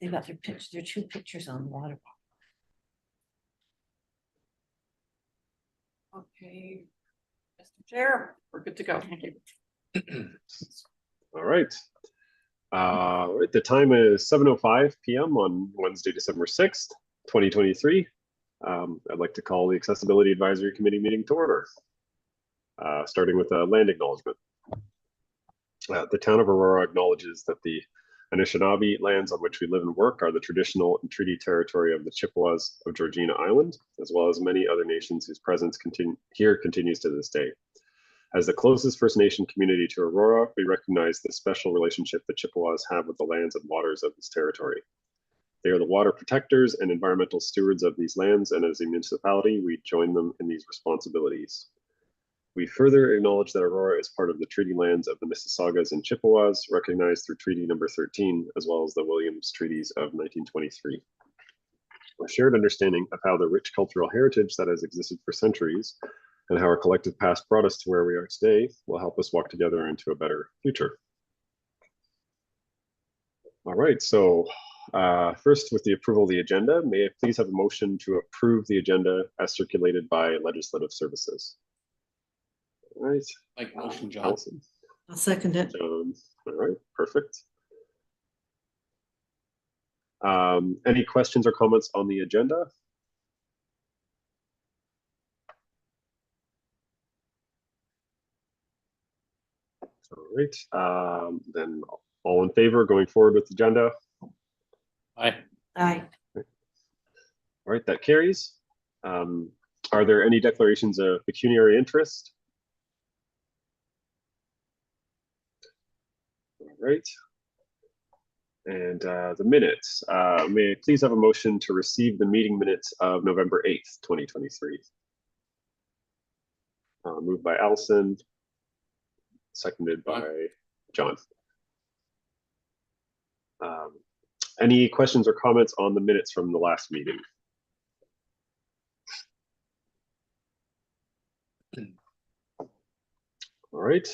They've got their two pictures on the water. Okay, Mr. Chair, we're good to go. Thank you. All right. The time is 7:05 p.m. on Wednesday, December 6th, 2023. I'd like to call the Accessibility Advisory Committee meeting to order, starting with a land acknowledgement. The town of Aurora acknowledges that the Anishinaabe lands on which we live and work are the traditional and treaty territory of the Chippewas of Georgina Island, as well as many other nations whose presence here continues to this day. As the closest First Nation community to Aurora, we recognize the special relationship the Chippewas have with the lands and waters of this territory. They are the water protectors and environmental stewards of these lands, and as a municipality, we join them in these responsibilities. We further acknowledge that Aurora is part of the treaty lands of the Mississaugas and Chippewas, recognized through Treaty Number 13, as well as the Williams Treaties of 1923. A shared understanding of how the rich cultural heritage that has existed for centuries and how our collective past brought us to where we are today will help us walk together into a better future. All right, so first, with the approval of the agenda, may I please have a motion to approve the agenda as circulated by Legislative Services? All right. Like motion, John. Allison. I'll second it. All right, perfect. Any questions or comments on the agenda? All right, then all in favor going forward with the agenda? Aye. Aye. All right, that carries. Are there any declarations of pecuniary interest? All right. And the minutes. May I please have a motion to receive the meeting minutes of November 8th, 2023? Moved by Allison, seconded by John. Any questions or comments on the minutes from the last meeting? All right,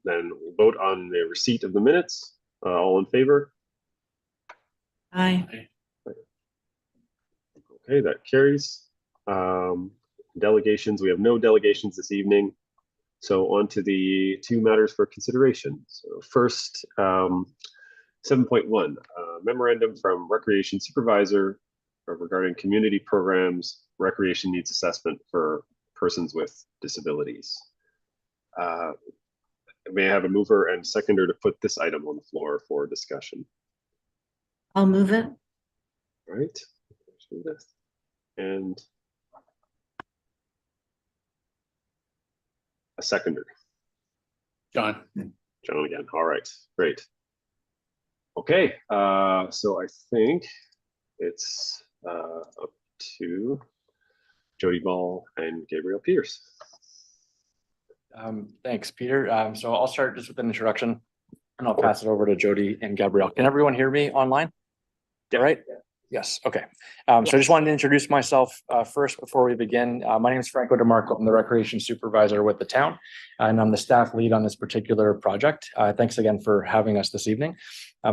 then we'll vote on the receipt of the minutes. All in favor? Aye. Okay, that carries. Delegations, we have no delegations this evening. So on to the two matters for consideration. So first, 7.1, memorandum from Recreation Supervisor regarding community programs, recreation needs assessment for persons with disabilities. May I have a mover and seconder to put this item on the floor for discussion? I'll move it. All right. And a seconder. John. John again. All right, great. Okay, so I think it's up to Jody Ball and Gabriel Pierce. Thanks, Peter. So I'll start just with an introduction and I'll pass it over to Jody and Gabrielle. Can everyone hear me online? Yeah. All right. Yes. Okay. So I just wanted to introduce myself first before we begin. My name is Franco DeMarco. I'm the recreation supervisor with the town, and I'm the staff lead on this particular project. Thanks again for having us this evening.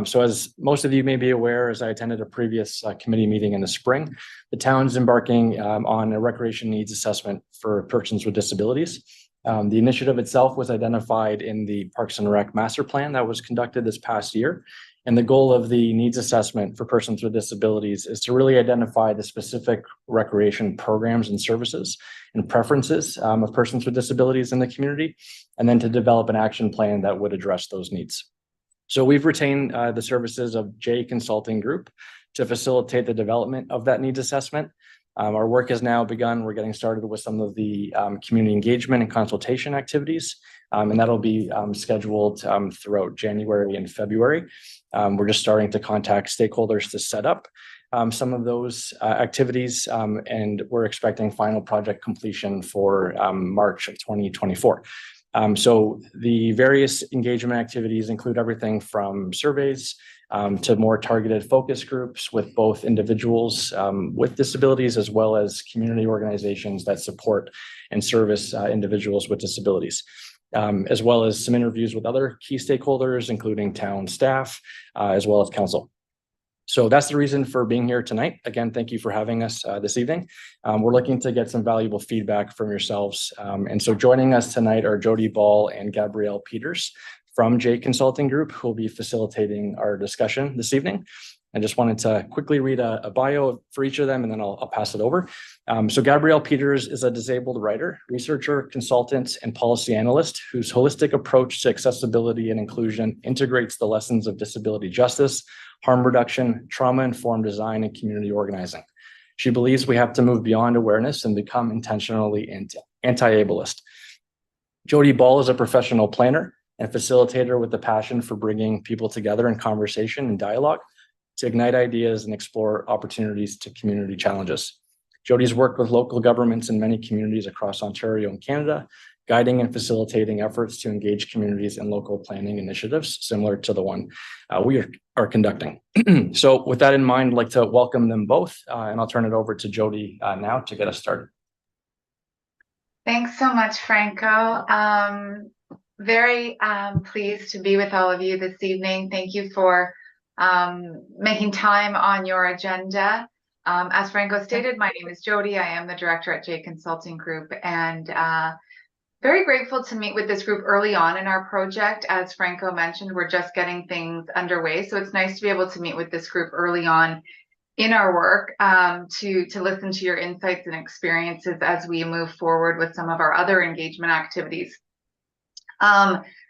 So as most of you may be aware, as I attended a previous committee meeting in the spring, the town's embarking on a recreation needs assessment for persons with disabilities. The initiative itself was identified in the Parks and Rec master plan that was conducted this past year. And the goal of the needs assessment for persons with disabilities is to really identify the specific recreation programs and services and preferences of persons with disabilities in the community, and then to develop an action plan that would address those needs. So we've retained the services of J Consulting Group to facilitate the development of that needs assessment. Our work has now begun. We're getting started with some of the community engagement and consultation activities, and that'll be scheduled throughout January and February. We're just starting to contact stakeholders to set up some of those activities, and we're expecting final project completion for March of 2024. So the various engagement activities include everything from surveys to more targeted focus groups with both individuals with disabilities as well as community organizations that support and service individuals with disabilities. As well as some interviews with other key stakeholders, including town staff, as well as council. So that's the reason for being here tonight. Again, thank you for having us this evening. We're looking to get some valuable feedback from yourselves. And so joining us tonight are Jody Ball and Gabrielle Peters from J Consulting Group, who will be facilitating our discussion this evening. I just wanted to quickly read a bio for each of them, and then I'll pass it over. So Gabrielle Peters is a disabled writer, researcher, consultant, and policy analyst whose holistic approach to accessibility and inclusion integrates the lessons of disability justice, harm reduction, trauma-informed design, and community organizing. She believes we have to move beyond awareness and become intentionally anti-ableist. Jody Ball is a professional planner and facilitator with a passion for bringing people together in conversation and dialogue to ignite ideas and explore opportunities to community challenges. Jody's worked with local governments in many communities across Ontario and Canada, guiding and facilitating efforts to engage communities in local planning initiatives similar to the one we are conducting. So with that in mind, I'd like to welcome them both, and I'll turn it over to Jody now to get us started. Thanks so much, Franco. Very pleased to be with all of you this evening. Thank you for making time on your agenda. As Franco stated, my name is Jody. I am the director at J Consulting Group, and very grateful to meet with this group early on in our project. As Franco mentioned, we're just getting things underway, so it's nice to be able to meet with this group early on in our work to listen to your insights and experiences as we move forward with some of our other engagement activities.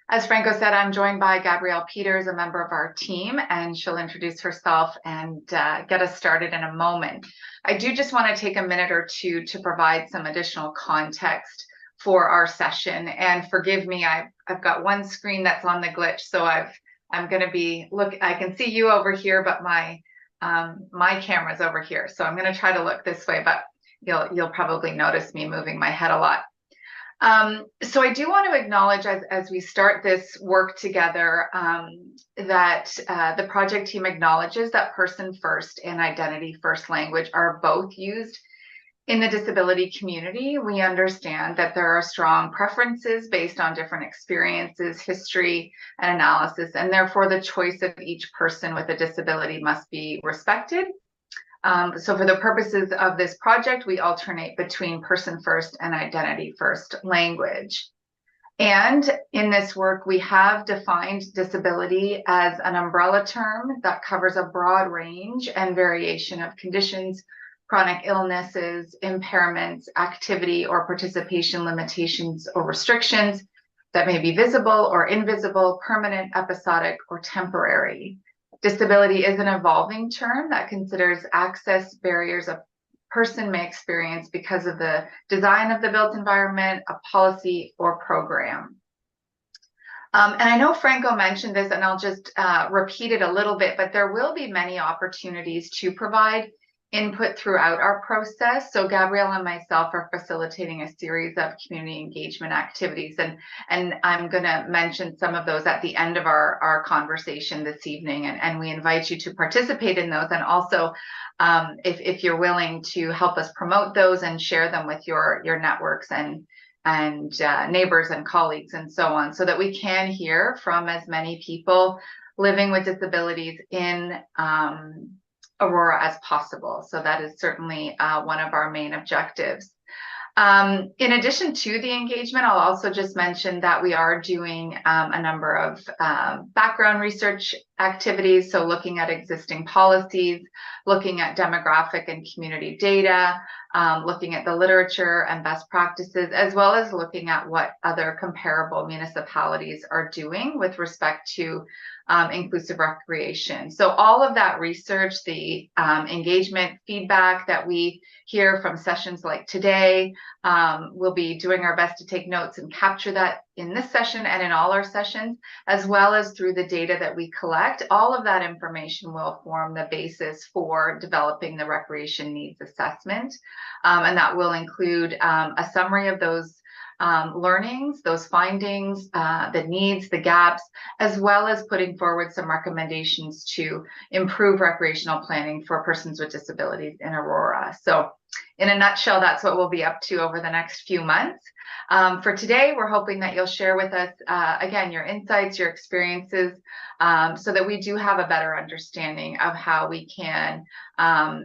As Franco said, I'm joined by Gabrielle Peters, a member of our team, and she'll introduce herself and get us started in a moment. I do just want to take a minute or two to provide some additional context for our session. And forgive me, I've got one screen that's on the glitch, so I'm going to be I can see you over here, but my camera's over here, so I'm going to try to look this way, but you'll probably notice me moving my head a lot. So I do want to acknowledge as we start this work together that the project team acknowledges that person first and identity first language are both used in the disability community. We understand that there are strong preferences based on different experiences, history, and analysis, and therefore the choice of each person with a disability must be respected. So for the purposes of this project, we alternate between person first and identity first language. And in this work, we have defined disability as an umbrella term that covers a broad range and variation of conditions, chronic illnesses, impairments, activity or participation limitations or restrictions that may be visible or invisible, permanent, episodic, or temporary. Disability is an evolving term that considers access barriers a person may experience because of the design of the built environment, a policy, or program. And I know Franco mentioned this, and I'll just repeat it a little bit, but there will be many opportunities to provide input throughout our process. So Gabrielle and myself are facilitating a series of community engagement activities, and I'm going to mention some of those at the end of our conversation this evening, and we invite you to participate in those, and also if you're willing to help us promote those and share them with your networks and neighbors and colleagues and so on, so that we can hear from as many people living with disabilities in Aurora as possible. So that is certainly one of our main objectives. In addition to the engagement, I'll also just mention that we are doing a number of background research activities. So looking at existing policies, looking at demographic and community data, looking at the literature and best practices, as well as looking at what other comparable municipalities are doing with respect to inclusive recreation. So all of that research, the engagement feedback that we hear from sessions like today, we'll be doing our best to take notes and capture that in this session and in all our sessions, as well as through the data that we collect. All of that information will form the basis for developing the recreation needs assessment. And that will include a summary of those learnings, those findings, the needs, the gaps, as well as putting forward some recommendations to improve recreational planning for persons with disabilities in Aurora. So in a nutshell, that's what we'll be up to over the next few months. For today, we're hoping that you'll share with us, again, your insights, your experiences, so that we do have a better understanding of how we can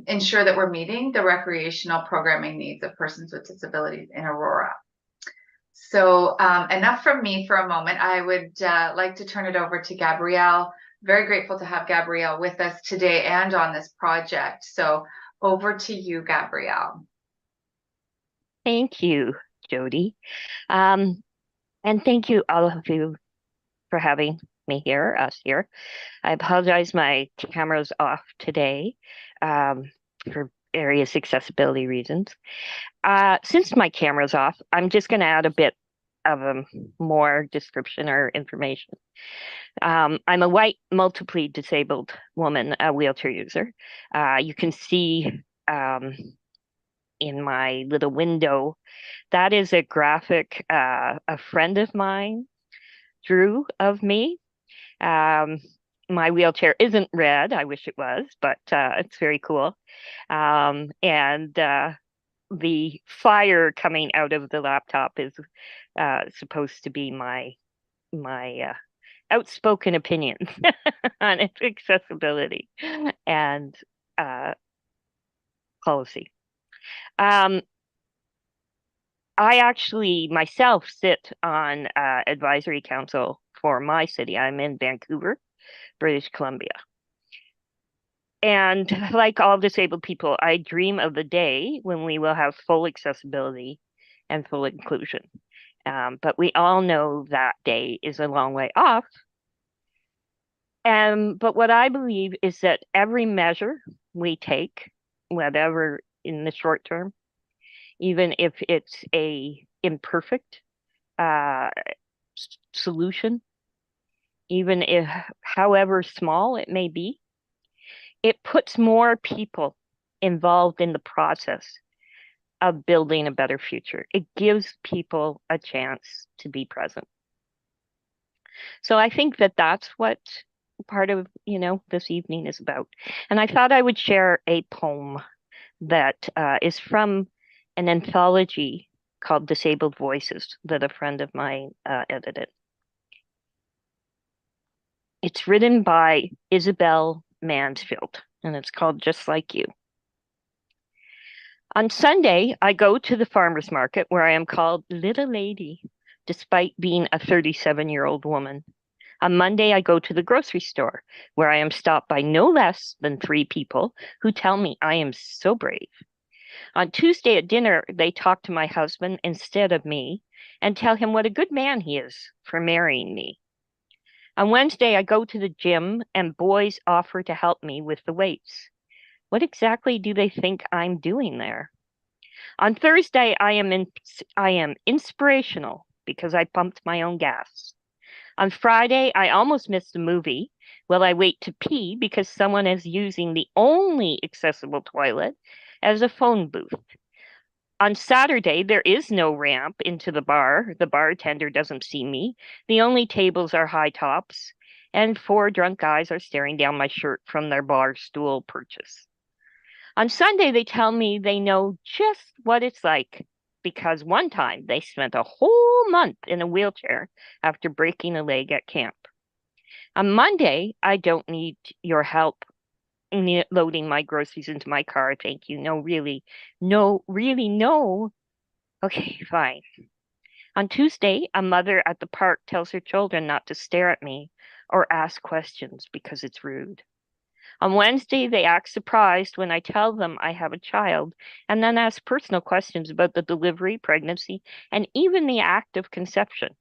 ensure that we're meeting the recreational programming needs of persons with disabilities in Aurora. So enough from me for a moment. I would like to turn it over to Gabrielle. Very grateful to have Gabrielle with us today and on this project. So over to you, Gabrielle. Thank you, Jody. And thank you, all of you, for having me here, us here. I apologize, my camera's off today for various accessibility reasons. Since my camera's off, I'm just going to add a bit of more description or information. I'm a white, multiply disabled woman, a wheelchair user. You can see in my little window, that is a graphic a friend of mine drew of me. My wheelchair isn't red. I wish it was, but it's very cool. And the fire coming out of the laptop is supposed to be my outspoken opinions on its accessibility and policy. I actually myself sit on advisory council for my city. I'm in Vancouver, British Columbia. And like all disabled people, I dream of the day when we will have full accessibility and full inclusion. But we all know that day is a long way off. But what I believe is that every measure we take, whatever in the short term, even if it's a imperfect solution, even if however small it may be, it puts more people involved in the process of building a better future. It gives people a chance to be present. So I think that that's what part of, this evening is about. And I thought I would share a poem that is from an anthology called Disabled Voices that a friend of mine edited. It's written by Isabel Mansfield, and it's called Just Like You. On Sunday, I go to the farmer's market where I am called Little Lady, despite being a 37-year-old woman. On Monday, I go to the grocery store where I am stopped by no less than 3 people who tell me I am so brave. On Tuesday at dinner, they talk to my husband instead of me and tell him what a good man he is for marrying me. On Wednesday, I go to the gym and boys offer to help me with the weights. What exactly do they think I'm doing there? On Thursday, I am inspirational because I pumped my own gas. On Friday, I almost missed a movie while I wait to pee because someone is using the only accessible toilet as a phone booth. On Saturday, there is no ramp into the bar. The bartender doesn't see me. The only tables are high tops, and 4 drunk guys are staring down my shirt from their bar stool purchase. On Sunday, they tell me they know just what it's like because one time they spent a whole month in a wheelchair after breaking a leg at camp. On Monday, I don't need your help loading my groceries into my car. Thank you. No, really. No, really, no. Okay, fine. On Tuesday, a mother at the park tells her children not to stare at me or ask questions because it's rude. On Wednesday, they act surprised when I tell them I have a child and then ask personal questions about the delivery, pregnancy, and even the act of conception.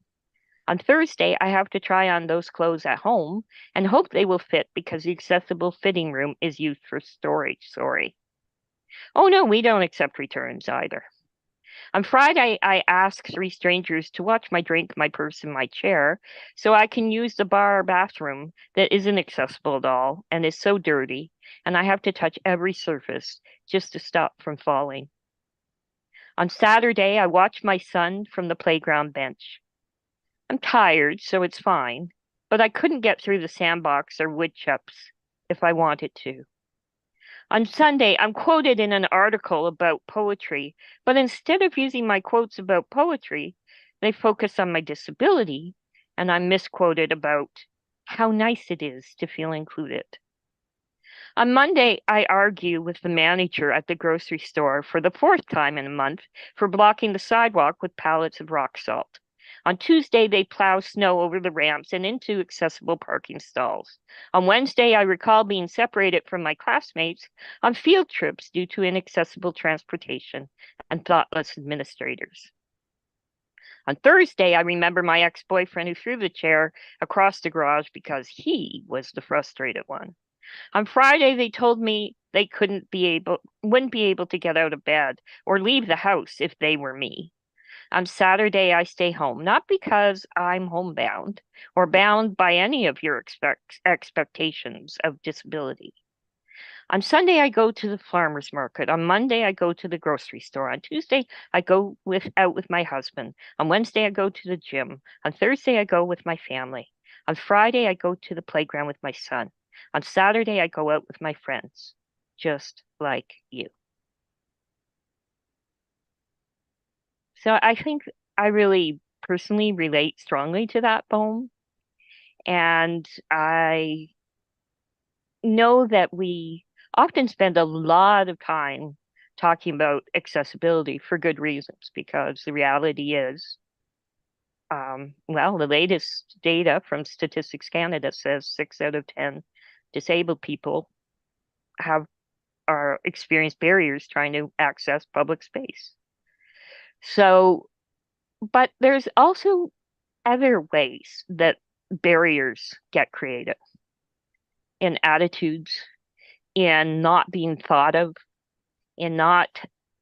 On Thursday, I have to try on those clothes at home and hope they will fit because the accessible fitting room is used for storage. Sorry. Oh no, we don't accept returns either. On Friday, I ask 3 strangers to watch my drink, my purse, and my chair so I can use the bar bathroom that isn't accessible at all and is so dirty, and I have to touch every surface just to stop from falling. On Saturday, I watched my son from the playground bench. I'm tired, so it's fine, but I couldn't get through the sandbox or wood chips if I wanted to. On Sunday, I'm quoted in an article about poetry, but instead of using my quotes about poetry, they focus on my disability, and I'm misquoted about how nice it is to feel included. On Monday, I argue with the manager at the grocery store for the fourth time in a month for blocking the sidewalk with pallets of rock salt. On Tuesday, they plow snow over the ramps and into accessible parking stalls. On Wednesday, I recall being separated from my classmates on field trips due to inaccessible transportation and thoughtless administrators. On Thursday, I remember my ex-boyfriend who threw the chair across the garage because he was the frustrated one. On Friday, they told me they wouldn't be able to get out of bed or leave the house if they were me. On Saturday, I stay home, not because I'm homebound or bound by any of your expectations of disability. On Sunday, I go to the farmer's market. On Monday, I go to the grocery store. On Tuesday, I go out with my husband. On Wednesday, I go to the gym. On Thursday, I go with my family. On Friday, I go to the playground with my son. On Saturday, I go out with my friends, just like you. So I think I really personally relate strongly to that poem. And I know that we often spend a lot of time talking about accessibility for good reasons, because the reality is, well, the latest data from Statistics Canada says 6 out of 10 disabled people are experience barriers trying to access public space. So, but there's also other ways that barriers get created in attitudes, in not being thought of, in not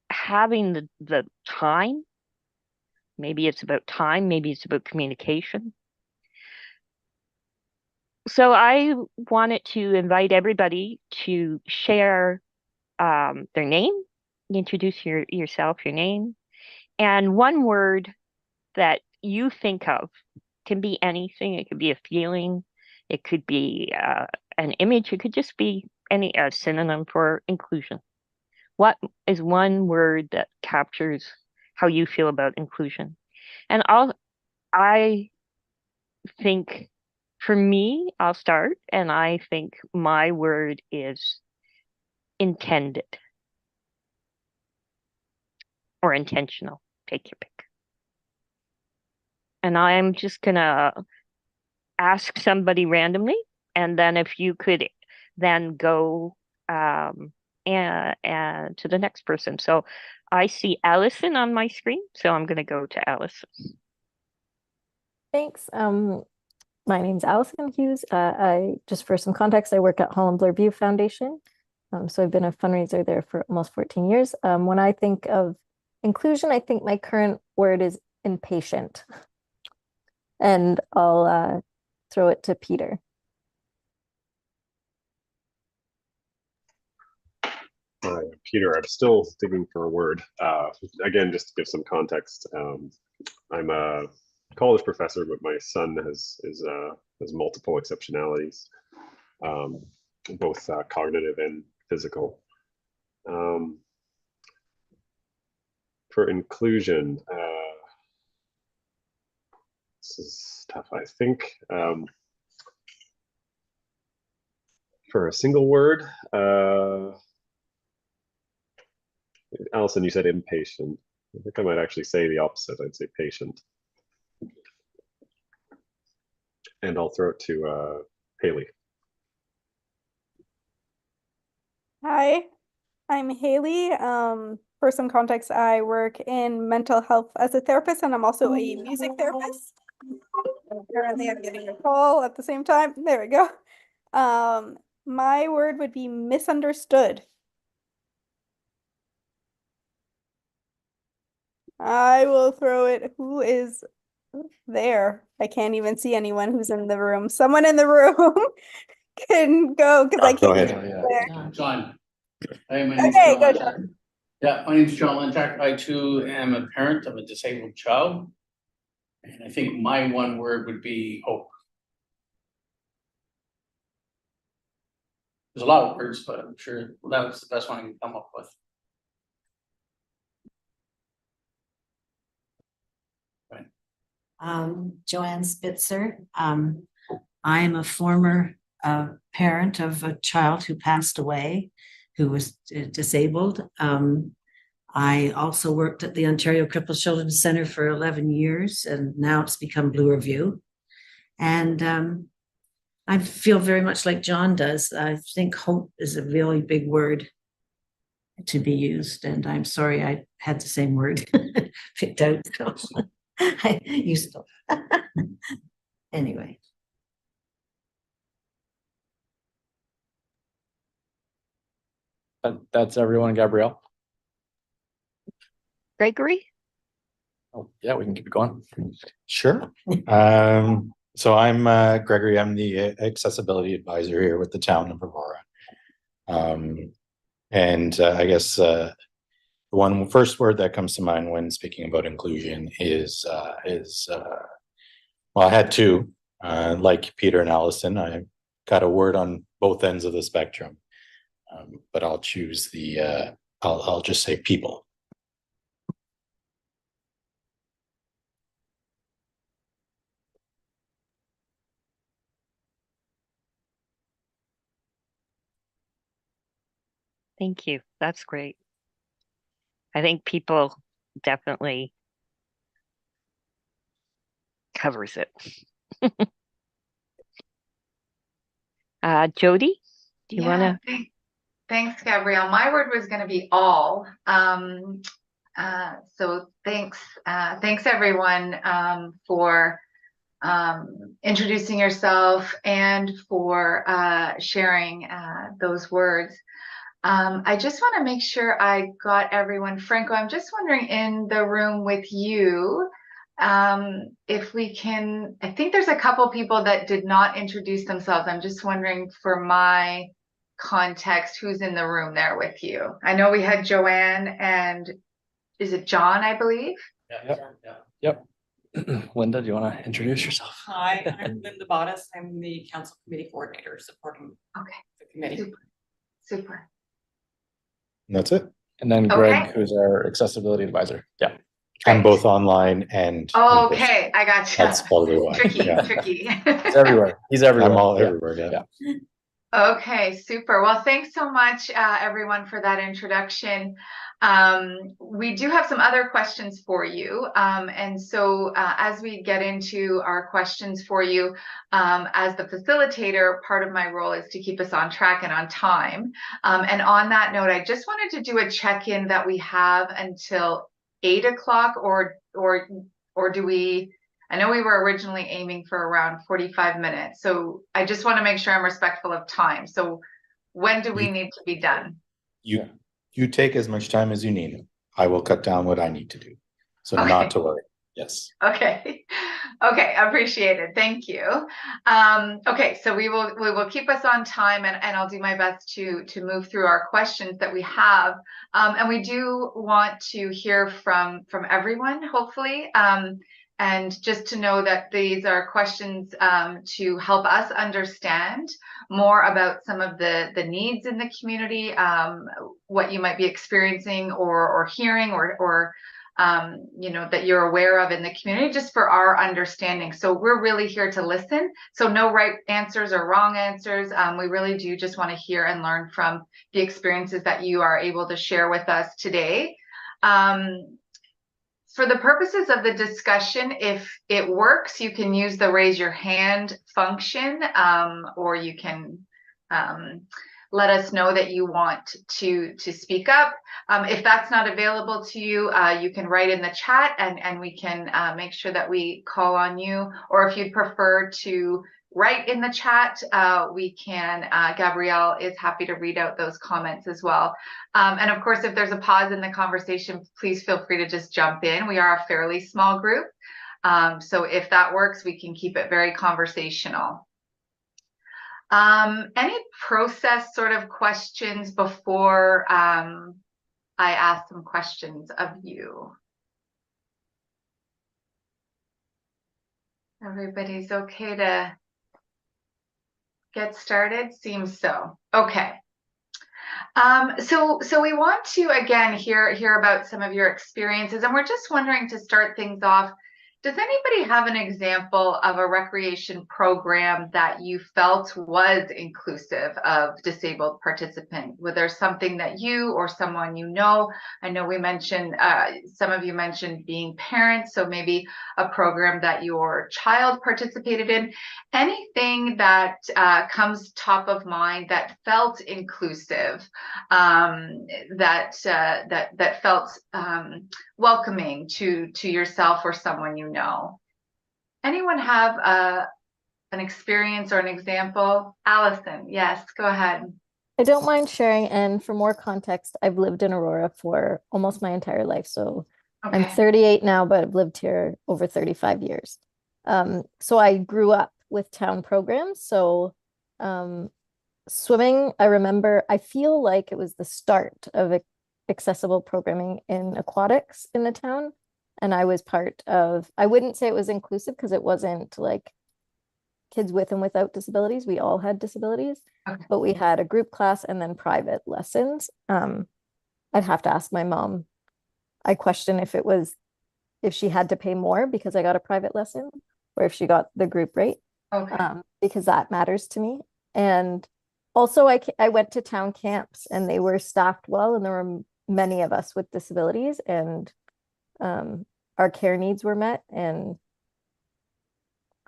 having the time. Maybe it's about time, maybe it's about communication. So I wanted to invite everybody to share their name, introduce yourself, your name, and one word that you think of. Can be anything. It could be a feeling. It could be an image. It could just be a synonym for inclusion. What is one word that captures how you feel about inclusion? And I think for me, I'll start, and I think my word is intended or intentional. Take your pick. And I'm just gonna ask somebody randomly, and then if you could then go and to the next person. So I see Allison on my screen, so I'm gonna go to Allison. Thanks. My name's Allison Hughes. I just for some context, I work at Holland Bloor View Foundation. So I've been a fundraiser there for almost 14 years. When I think of inclusion, I think my current word is impatient. And I'll throw it to Peter. Peter, I'm still digging for a word. Again, just to give some context, I'm a college professor, but my son has multiple exceptionalities, both cognitive and physical. For inclusion, this is tough. I think for a single word, Allison, you said impatient. I think I might actually say the opposite. I'd say patient. And I'll throw it to Haley. Hi, I'm Haley. For some context, I work in mental health as a therapist, and I'm also a music therapist. Apparently, I'm getting a call at the same time. There we go. My word would be misunderstood. I will throw it. Who is there? I can't even see anyone who's in the room. Someone in the room can go because I Go can't. ahead. There. John. Hey, my Okay, name's go John. Yeah, my name's John Lenjack. I too am a parent of a disabled child. And I think my one word would be hope. There's a lot of words, but I'm sure that was the best one I can come up with. Joanne Spitzer. I'm a former parent of a child who passed away, who was disabled. I also worked at the Ontario Crippled Children's Centre for 11 years, and now it's become Blue Review. And I feel very much like John does. I think hope is a really big word to be used, and I'm sorry I had the same word picked out. I used to. Anyway. That's everyone, Gabrielle. Gregory? Oh, yeah, we can keep it going. Sure. So I'm Gregory. I'm the accessibility advisor here with the town of Aurora. I guess the one first word that comes to mind when speaking about inclusion is well, I had two. Like Peter and Allison, I got a word on both ends of the spectrum, but I'll choose the I'll just say people. Thank you. That's great. I think people definitely covers it. Jody, do you want to? Thanks, Gabrielle. My word was going to be all. So thanks everyone for introducing yourself and for sharing those words. I just want to make sure I got everyone. Franco, I'm just wondering in the room with you, if we can, I think there's a couple people that did not introduce themselves. I'm just wondering for my context, who's in the room there with you? I know we had Joanne and is it John, I believe? Yep. Linda, do you want to introduce yourself? Hi, I'm Linda Bottas. I'm the council committee coordinator supporting the committee. Super. And that's it. And then Greg, who's our accessibility advisor. Yeah. I'm both online and okay, I got you. That's probably why. Tricky. He's everywhere. He's everywhere. I'm all everywhere. Yeah. Okay, super. Well, thanks so much, everyone, for that introduction. We do have some other questions for you. And so as we get into our questions for you, as the facilitator, part of my role is to keep us on track and on time. And on that note, I just wanted to do a check-in that we have until 8 o'clock or do we, I know we were originally aiming for around 45 minutes. So I just want to make sure I'm respectful of time. So when do we need to be done? You take as much time as you need. I will cut down what I need to do. So not to worry. Yes. Okay. Okay. Appreciate it. Thank you. Okay. So we will keep us on time and I'll do my best to move through our questions that we have. And we do want to hear from everyone, hopefully. And just to know that these are questions to help us understand more about some of the needs in the community, what you might be experiencing or hearing or you know, that you're aware of in the community, just for our understanding. So we're really here to listen. So no right answers or wrong answers. We really do just want to hear and learn from the experiences that you are able to share with us today. For the purposes of the discussion, if it works, you can use the raise your hand function, or you can let us know that you want to speak up. If that's not available to you, you can write in the chat and we can make sure that we call on you. Or if you'd prefer to write in the chat, we can, Gabrielle is happy to read out those comments as well. And of course, if there's a pause in the conversation, please feel free to just jump in. We are a fairly small group. So if that works, we can keep it very conversational. Any process sort of questions before I ask some questions of you. Everybody's okay to get started? Seems so. Okay. So we want to again hear about some of your experiences, and we're just wondering, to start things off, does anybody have an example of a recreation program that you felt was inclusive of disabled participants? Was there something that you or someone you know, I know we mentioned, some of you mentioned being parents, so maybe a program that your child participated in, anything that comes top of mind that felt inclusive, that felt welcoming to yourself or someone you know? Anyone have an experience or an example? Allison, yes, go ahead. I don't mind sharing, and for more context, I've lived in Aurora for almost my entire life. So I'm Okay. 38 now, but I've lived here over 35 years. So I grew up with town programs. So swimming, I remember, I feel like it was the start of accessible programming in aquatics in the town. And I was part of, I wouldn't say it was inclusive because it wasn't like kids with and without disabilities. We all had disabilities, Okay. but we had a group class and then private lessons. I'd have to ask my mom. I question if she had to pay more because I got a private lesson, or if she got the group rate, Okay. because that matters to me. And also I went to town camps, and they were staffed well, and there were many of us with disabilities, and our care needs were met. And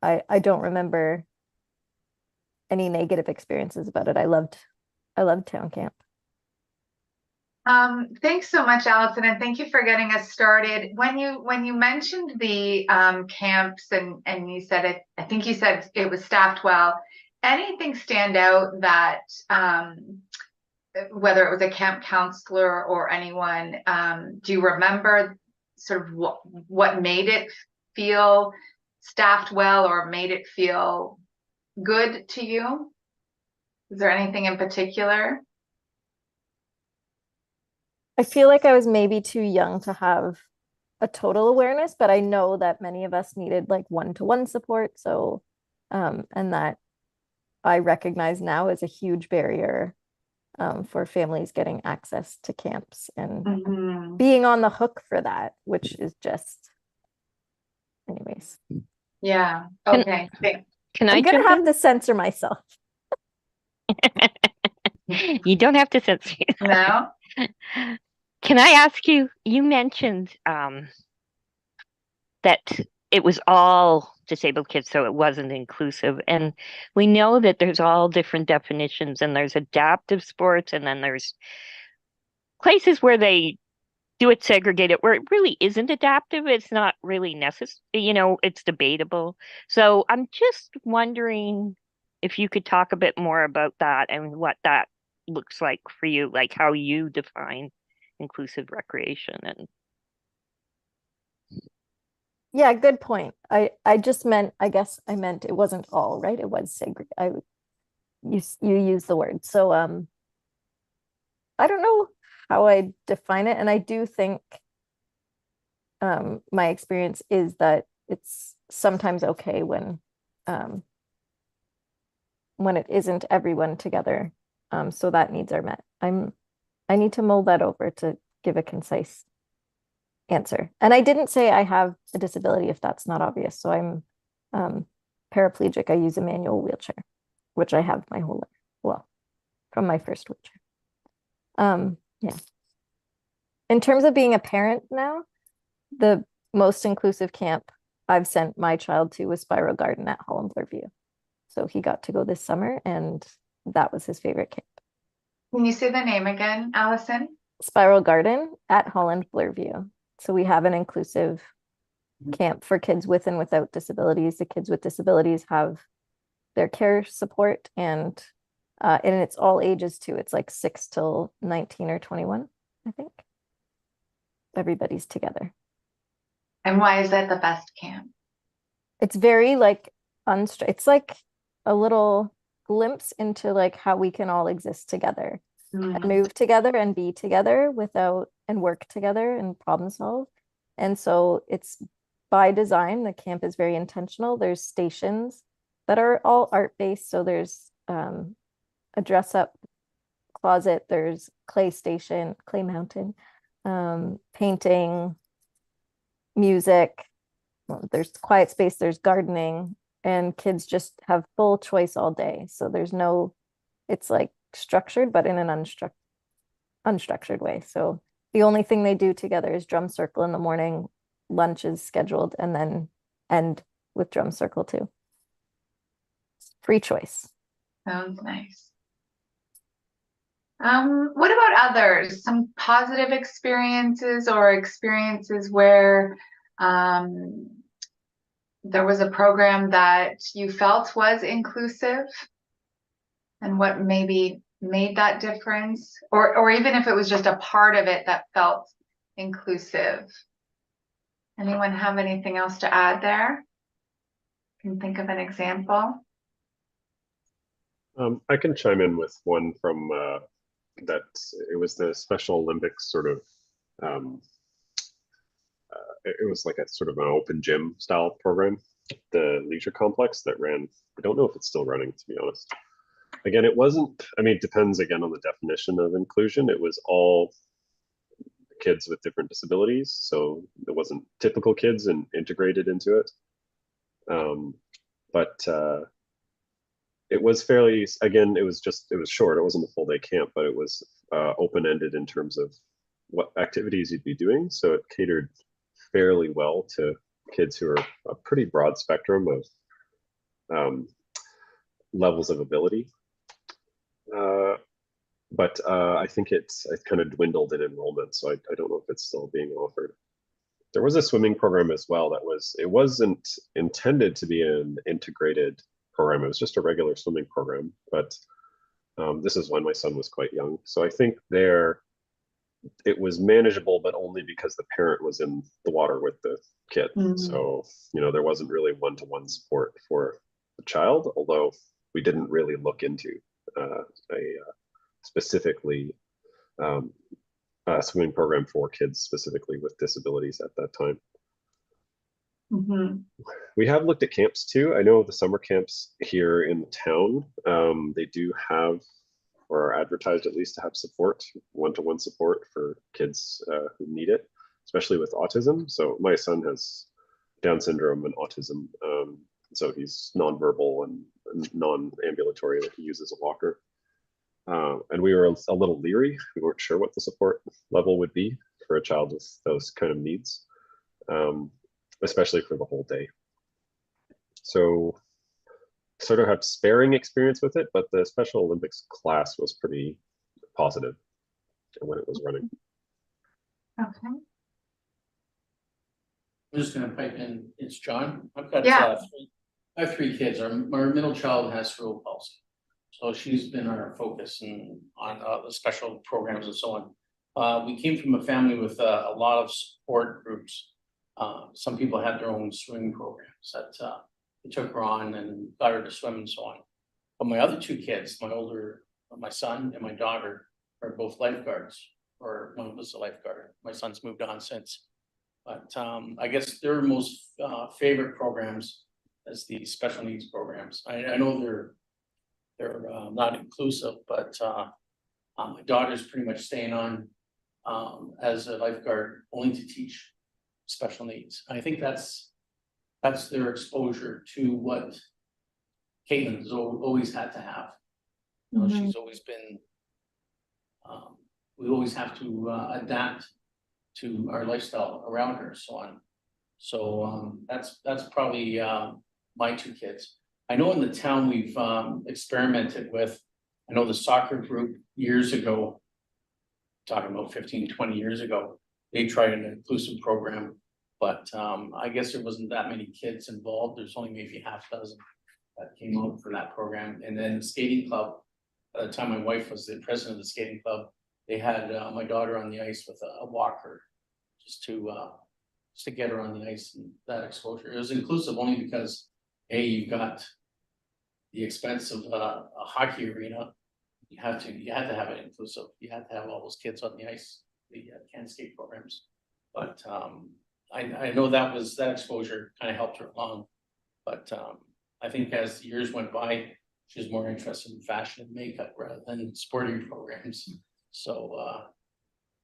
I don't remember any negative experiences about it. I loved town camp. Thanks so much, Allison, and thank you for getting us started. When you mentioned the camps, and you said it, I think you said it was staffed well. Anything stand out that whether it was a camp counselor or anyone, do you remember sort of what made it feel staffed well or made it feel good to you? Is there anything in particular? I feel like I was maybe too young to have a total awareness, but I know that many of us needed like one-to-one support. So, and that I recognize now as a huge barrier for families getting access to camps, and being on the hook for that, which is just, anyways. Yeah. Okay. Can I I'm gonna jump have in? to censor myself. You don't have to censor. No? Can I ask you, you mentioned that it was all disabled kids, so it wasn't inclusive. And we know that there's all different definitions, and there's adaptive sports, and then there's places where they do it segregated, where it really isn't adaptive. It's not really necessary, it's debatable. So I'm just wondering if you could talk a bit more about that and what that looks like for you, like how you define inclusive recreation. And Yeah, good point. I just meant, I guess I meant it wasn't all, right? It was segregated. You use the word. So I don't know how I define it, and I do think my experience is that it's sometimes okay when it isn't everyone together. So that needs are met. I need to mull that over to give a concise answer. And I didn't say I have a disability if that's not obvious. So I'm paraplegic. I use a manual wheelchair, which I have my whole life. Well, from my first wheelchair. Yeah. In terms of being a parent now, the most inclusive camp I've sent my child to was Spiral Garden at Holland View. So he got to go this summer, and that was his favorite camp. Can you say the name again, Allison? Spiral Garden at Holland View. So we have an inclusive camp for kids with and without disabilities. The kids with disabilities have their care support, and it's all ages too. It's like 6 till 19 or 21, I think. Everybody's together. And why is that the best camp? It's very like it's like a little glimpse into like how we can all exist together. and move together and be together and work together and problem solve. And so it's by design, the camp is very intentional. There's stations that are all art-based. So there's a dress-up closet, there's clay station, clay mountain, painting, music, there's quiet space, there's gardening, and kids just have full choice all day. So there's no, it's like structured, but in an unstructured way. So the only thing they do together is drum circle in the morning, lunch is scheduled, and then end with drum circle too. Free choice. Sounds nice. What about others? Some positive experiences or experiences where there was a program that you felt was inclusive, and what maybe made that difference, or even if it was just a part of it that felt inclusive. Anyone have anything else to add there? Can think of an example. I can chime in with one from that. It was the Special Olympics sort of. It was like a sort of an open gym style program, the leisure complex that ran. I don't know if it's still running, to be honest. Again, it wasn't. I mean, it depends again on the definition of inclusion. It was all kids with different disabilities, so it wasn't typical kids and integrated into it. But it was fairly, again, it was short. It wasn't a full day camp, but it was open-ended in terms of what activities you'd be doing. So it catered fairly well to kids who are a pretty broad spectrum of levels of ability. But I think it kind of dwindled in enrollment, so I don't know if it's still being offered. There was a swimming program as well it wasn't intended to be an integrated program. It was just a regular swimming program, but this is when my son was quite young. So I think it was manageable, but only because the parent was in the water with the kid. So, there wasn't really one-to-one support for the child, although we didn't really look into specifically a swimming program for kids specifically with disabilities at that time. We have looked at camps too. I know the summer camps here in the town, they do have, or are advertised at least, to have support, one-to-one support for kids who need it, especially with autism. So my son has Down syndrome and autism, so he's nonverbal and non-ambulatory. He uses a walker. And we were a little leery. We weren't sure what the support level would be for a child with those kind of needs, especially for the whole day. So sort of have sparing experience with it, but the Special Olympics class was pretty positive when it was running. Okay. I'm just gonna pipe in. It's John. I've got I have 3 kids. Our middle child has cerebral palsy, so she's been our focus on the special programs and so on. We came from a family with a lot of support groups. Some people had their own swimming programs that they took her on and got her to swim and so on. But my other 2 kids, my son and my daughter, are both lifeguards, or one was a lifeguard. My son's moved on since. But I guess their most favorite programs is the special needs programs. I know they're not inclusive, but my daughter's pretty much staying on as a lifeguard only to teach special needs. I think that's their exposure to what Caitlin's always had to have. She's always been, we always have to adapt to our lifestyle around her, so on. So that's probably my 2 kids. I know in the town we've experimented with, I know the soccer group years ago, talking about 15, 20 years ago, they tried an inclusive program, but I guess there wasn't that many kids involved. There's only maybe half a dozen that came out for that program. And then the skating club, by the time my wife was the president of the skating club, they had my daughter on the ice with a walker, just to get her on the ice and that exposure. It was inclusive only because you've got the expense of a hockey arena, you had to have it inclusive. You had to have all those kids on the ice, the can skate programs. But I know that exposure kind of helped her along. But I think as years went by, she was more interested in fashion and makeup rather than sporting programs. So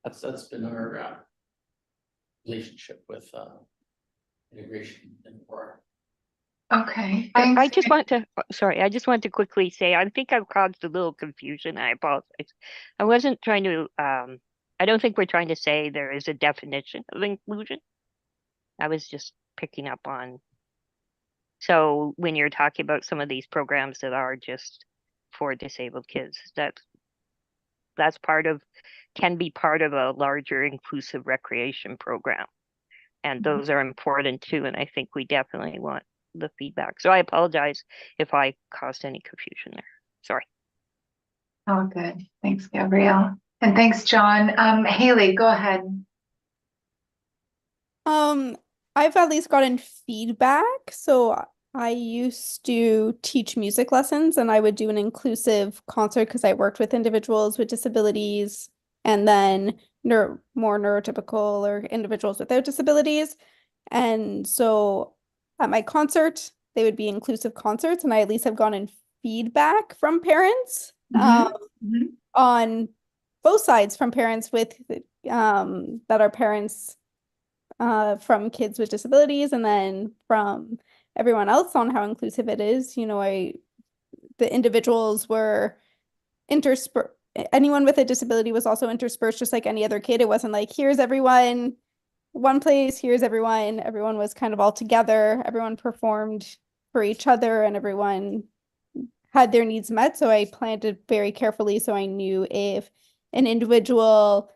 that's been our relationship with integration and Aurora. Okay, I thanks. just want to, sorry, I just want to quickly say, I think I've caused a little confusion. I apologize. I wasn't trying to, I don't think we're trying to say there is a definition of inclusion. I was just picking up on. So when you're talking about some of these programs that are just for disabled kids, that's can be part of a larger inclusive recreation program. And those are important too. And I think we definitely want the feedback. So I apologize if I caused any confusion there. Sorry. Oh, good. Thanks, Gabrielle. And thanks, John. Haley, go ahead. I've at least gotten feedback. So I used to teach music lessons and I would do an inclusive concert because I worked with individuals with disabilities and then more neurotypical or individuals without disabilities. And so at my concert, they would be inclusive concerts, and I at least have gotten feedback from parents on both sides, from parents with that are parents from kids with disabilities, and then from everyone else on how inclusive it is. You know, the individuals were interspersed. Anyone with a disability was also interspersed just like any other kid. It wasn't like, here's everyone one place, here's everyone. Everyone was kind of all together. Everyone performed for each other and everyone had their needs met. So I planned it very carefully. So I knew if an individual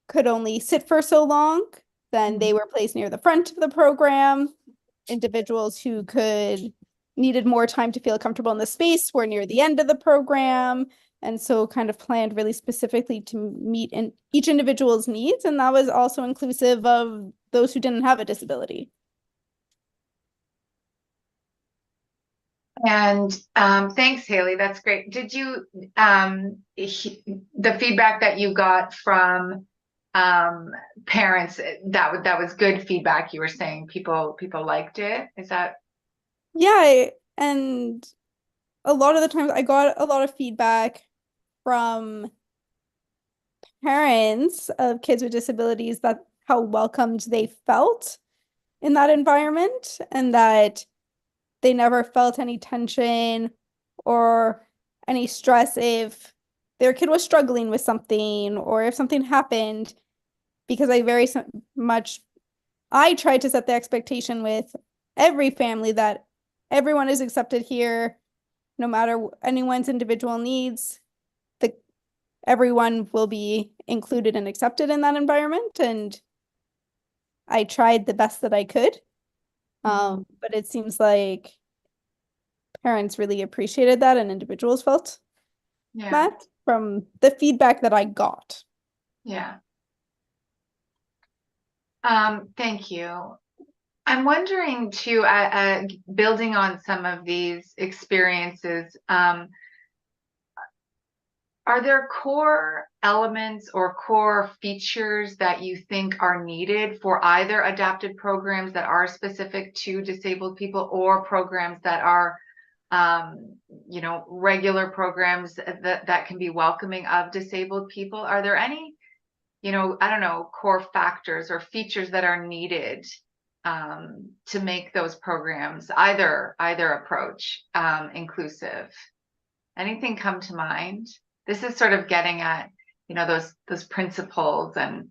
could only sit for so long, then they were placed near the front of the program. Individuals who needed more time to feel comfortable in the space were near the end of the program. And so kind of planned really specifically to meet in each individual's needs. And that was also inclusive of those who didn't have a disability. And thanks, Haley. That's great. Did you, the feedback that you got from parents, that was good feedback. You were saying people liked it. Is that? Yeah, and a lot of the times I got a lot of feedback from parents of kids with disabilities that how welcomed they felt in that environment, and that they never felt any tension or any stress if their kid was struggling with something or if something happened, because I tried to set the expectation with every family that everyone is accepted here, no matter anyone's individual needs. Everyone will be included and accepted in that environment, and I tried the best that I could. But it seems like parents really appreciated that, and individuals felt that from the feedback that I got. Yeah. Thank you. I'm wondering too, building on some of these experiences, are there core elements or core features that you think are needed for either adapted programs that are specific to disabled people or programs that are, regular programs that can be welcoming of disabled people? Are there any, core factors or features that are needed to make those programs, either approach, inclusive? Anything come to mind? This is sort of getting at, those principles and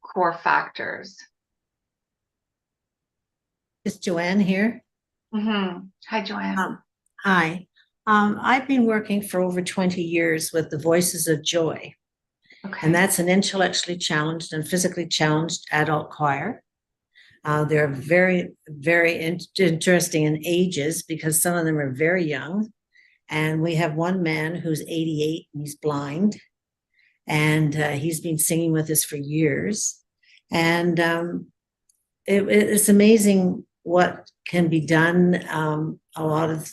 core factors. Is Joanne here? Hi, Joanne. Hi. I've been working for over 20 years with the Voices of Joy. Okay. And that's an intellectually challenged and physically challenged adult choir. They're very, very interesting in ages because some of them are very young. And we have one man who's 88 and he's blind. And he's been singing with us for years. And it's amazing what can be done. A lot of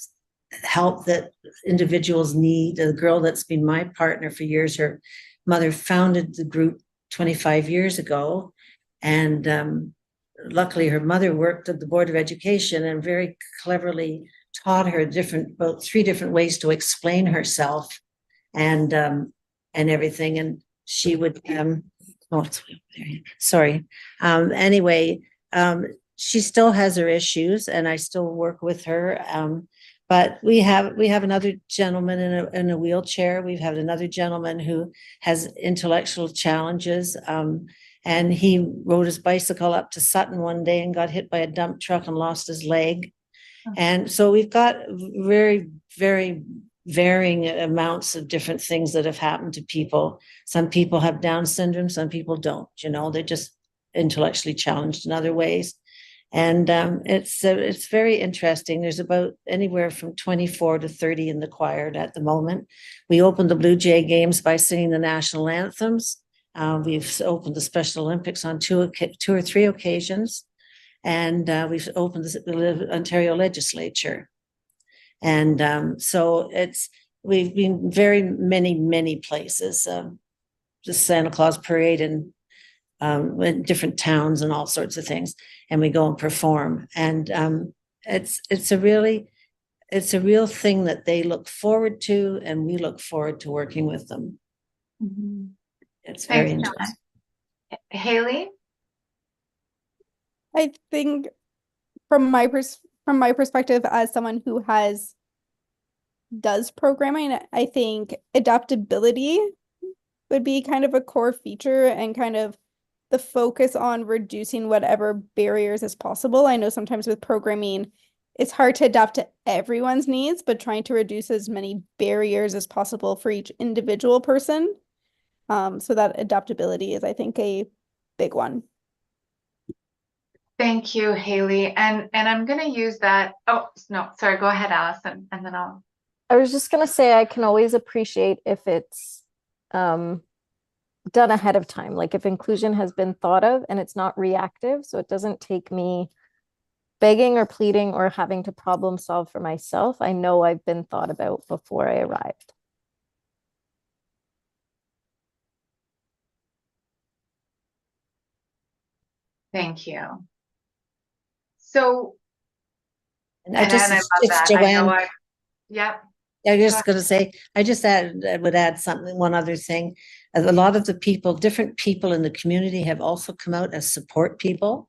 help that individuals need. The girl that's been my partner for years, her mother founded the group 25 years ago. And luckily her mother worked at the Board of Education and very cleverly taught her about 3 different ways to explain herself and everything. And she would, anyway, she still has her issues and I still work with her. But we have another gentleman in a wheelchair. We've had another gentleman who has intellectual challenges. And he rode his bicycle up to Sutton one day and got hit by a dump truck and lost his leg. And so we've got very, very varying amounts of different things that have happened to people. Some people have Down syndrome, some people don't, they're just intellectually challenged in other ways. And it's very interesting. There's about anywhere from 24 to 30 in the choir at the moment. We opened the Blue Jay Games by singing the national anthems. We've opened the Special Olympics on 2 or 3 occasions. And we've opened the Ontario Legislature. And so we've been very many places, the Santa Claus Parade and in different towns and all sorts of things. And we go and perform. And it's a real thing that they look forward to, and we look forward to working with them. Mm-hmm. It's very Thanks, interesting. Haley? I think from my perspective as someone who does programming, I think adaptability would be kind of a core feature and kind of the focus on reducing whatever barriers is possible. I know sometimes with programming, it's hard to adapt to everyone's needs, but trying to reduce as many barriers as possible for each individual person. So that adaptability is, I think, a big one. Thank you, Haley. And I'm going to use that. Oh, no, sorry. Go ahead, Allison, and then I'll. I was just going to say, I can always appreciate if it's done ahead of time, like if inclusion has been thought of and it's not reactive. So it doesn't take me begging or pleading or having to problem solve for myself. I know I've been thought about before I arrived. Thank you. So, And I love that. Joanne. Yep. I was just going to say, I would add something, one other thing. A lot of the people, different people in the community have also come out as support people.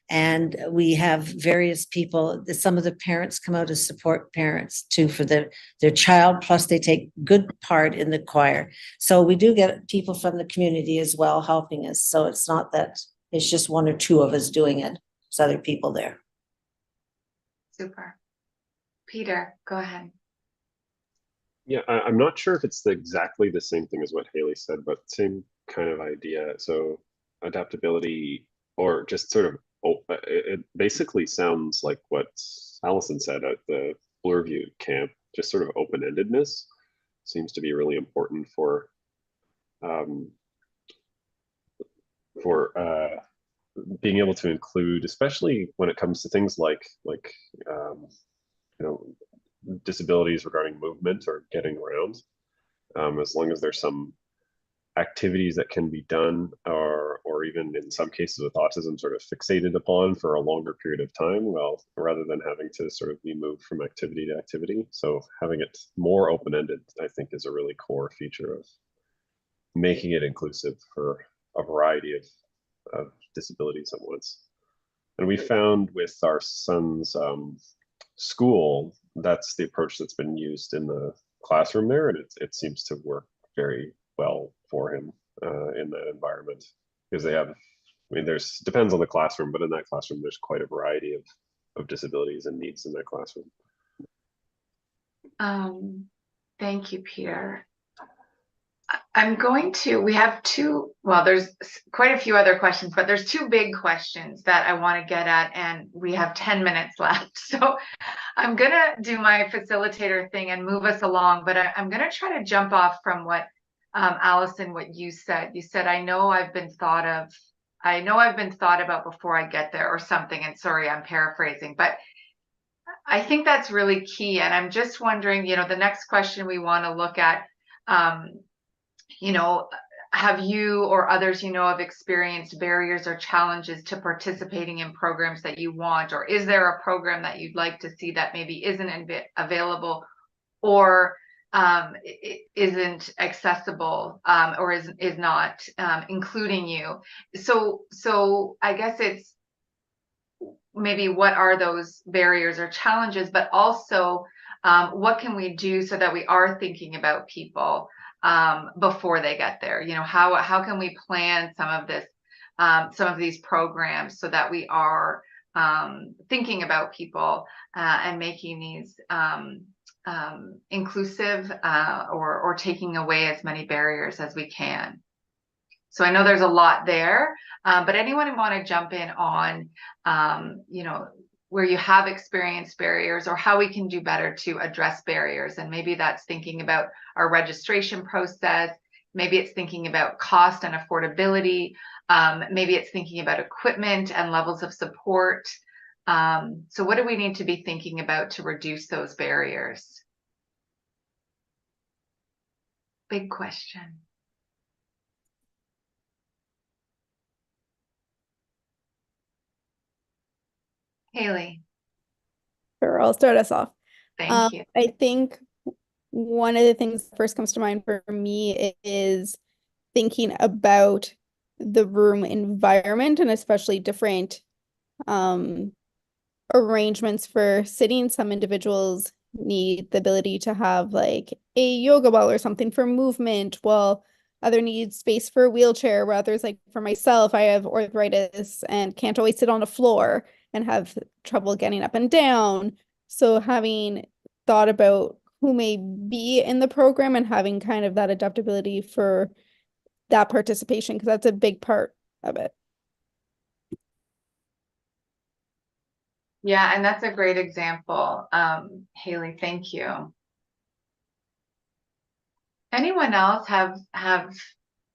And we have various people, some of the parents come out as support parents too for their child, plus they take good part in the choir. So we do get people from the community as well helping us. So it's not that it's just 1 or 2 of us doing it. There's other people there. Super. Peter, go ahead. Yeah, I'm not sure if it's exactly the same thing as what Haley said, but same kind of idea. So adaptability, or just sort of, it basically sounds like what Allison said at the Bloorview camp, just sort of open-endedness seems to be really important for being able to include, especially when it comes to things like disabilities regarding movement or getting around, as long as there's some activities that can be done, or even in some cases with autism sort of fixated upon for a longer period of time, well, rather than having to sort of be moved from activity to activity. So having it more open-ended, I think, is a really core feature of making it inclusive for a variety of disabilities at once. And we found with our son's school, that's the approach that's been used in the classroom there, and it seems to work very well for him in that environment, because they have, depends on the classroom, but in that classroom there's quite a variety of disabilities and needs in that classroom. Thank you, Peter. We have there's quite a few other questions, but there's 2 big questions that I want to get at, and we have 10 minutes left. So I'm going to do my facilitator thing and move us along, but I'm going to try to jump off from what, Allison, what you said. You said, I know I've been thought about before I get there, or something. And sorry, I'm paraphrasing, but I think that's really key. And I'm just wondering, you know, the next question we want to look at, you know, have you or others you know of experienced barriers or challenges to participating in programs that you want? Or is there a program that you'd like to see that maybe isn't available or isn't accessible or is not including you? So I guess it's maybe what are those barriers or challenges, but also what can we do so that we are thinking about people before they get there? You know, how can we plan some of this, some of these programs so that we are thinking about people and making these inclusive or taking away as many barriers as we can. So I know there's a lot there, but anyone want to jump in on, you know, where you have experienced barriers or how we can do better to address barriers. And maybe that's thinking about our registration process. Maybe it's thinking about cost and affordability. Maybe it's thinking about equipment and levels of support. So what do we need to be thinking about to reduce those barriers? Big question. Haley. Sure, I'll start us off. Thank you. I think one of the things that first comes to mind for me is thinking about the room environment and especially different arrangements for sitting. Some individuals need the ability to have like a yoga ball or something for movement, while other need space for a wheelchair, where others, like for myself, I have arthritis and can't always sit on a floor and have trouble getting up and down. So having thought about who may be in the program and having kind of that adaptability for that participation, because that's a big part of it. Yeah, and that's a great example. Haley, thank you. Anyone else have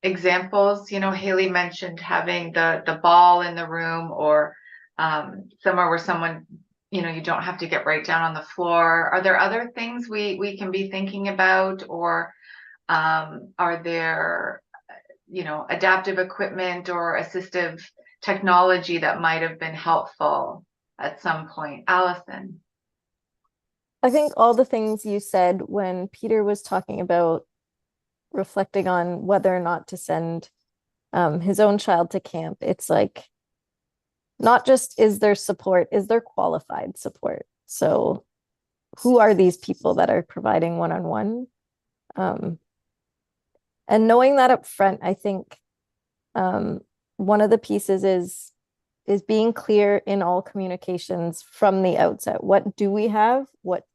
examples? You know, Haley mentioned having the ball in the room or somewhere where someone, you know, you don't have to get right down on the floor. Are there other things we can be thinking about, or are there, you know, adaptive equipment or assistive technology that might have been helpful at some point? Allison. I think all the things you said when Peter was talking about reflecting on whether or not to send his own child to camp, it's like, not just is there support, is there qualified support? So who are these people that are providing one-on-one? And knowing that up front, I think one of the pieces is being clear in all communications from the outset. What do we have? What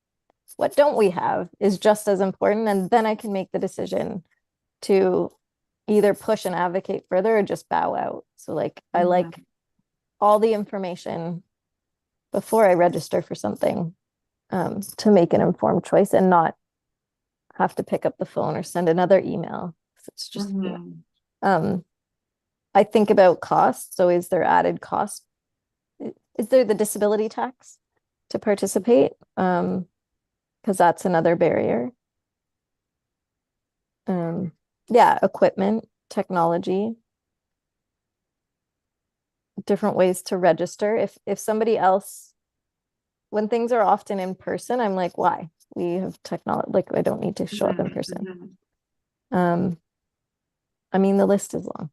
don't we have is just as important. And then I can make the decision to either push and advocate further or just bow out. So like, I like all the information before I register for something to make an informed choice and not have to pick up the phone or send another email. It's just, I think about cost. So is there added cost? Is there the disability tax to participate? Because that's another barrier. Yeah, equipment, technology, different ways to register. If somebody else, when things are often in person, I'm like, why? We have technology, like I don't need to show up in person. I mean, the list is long.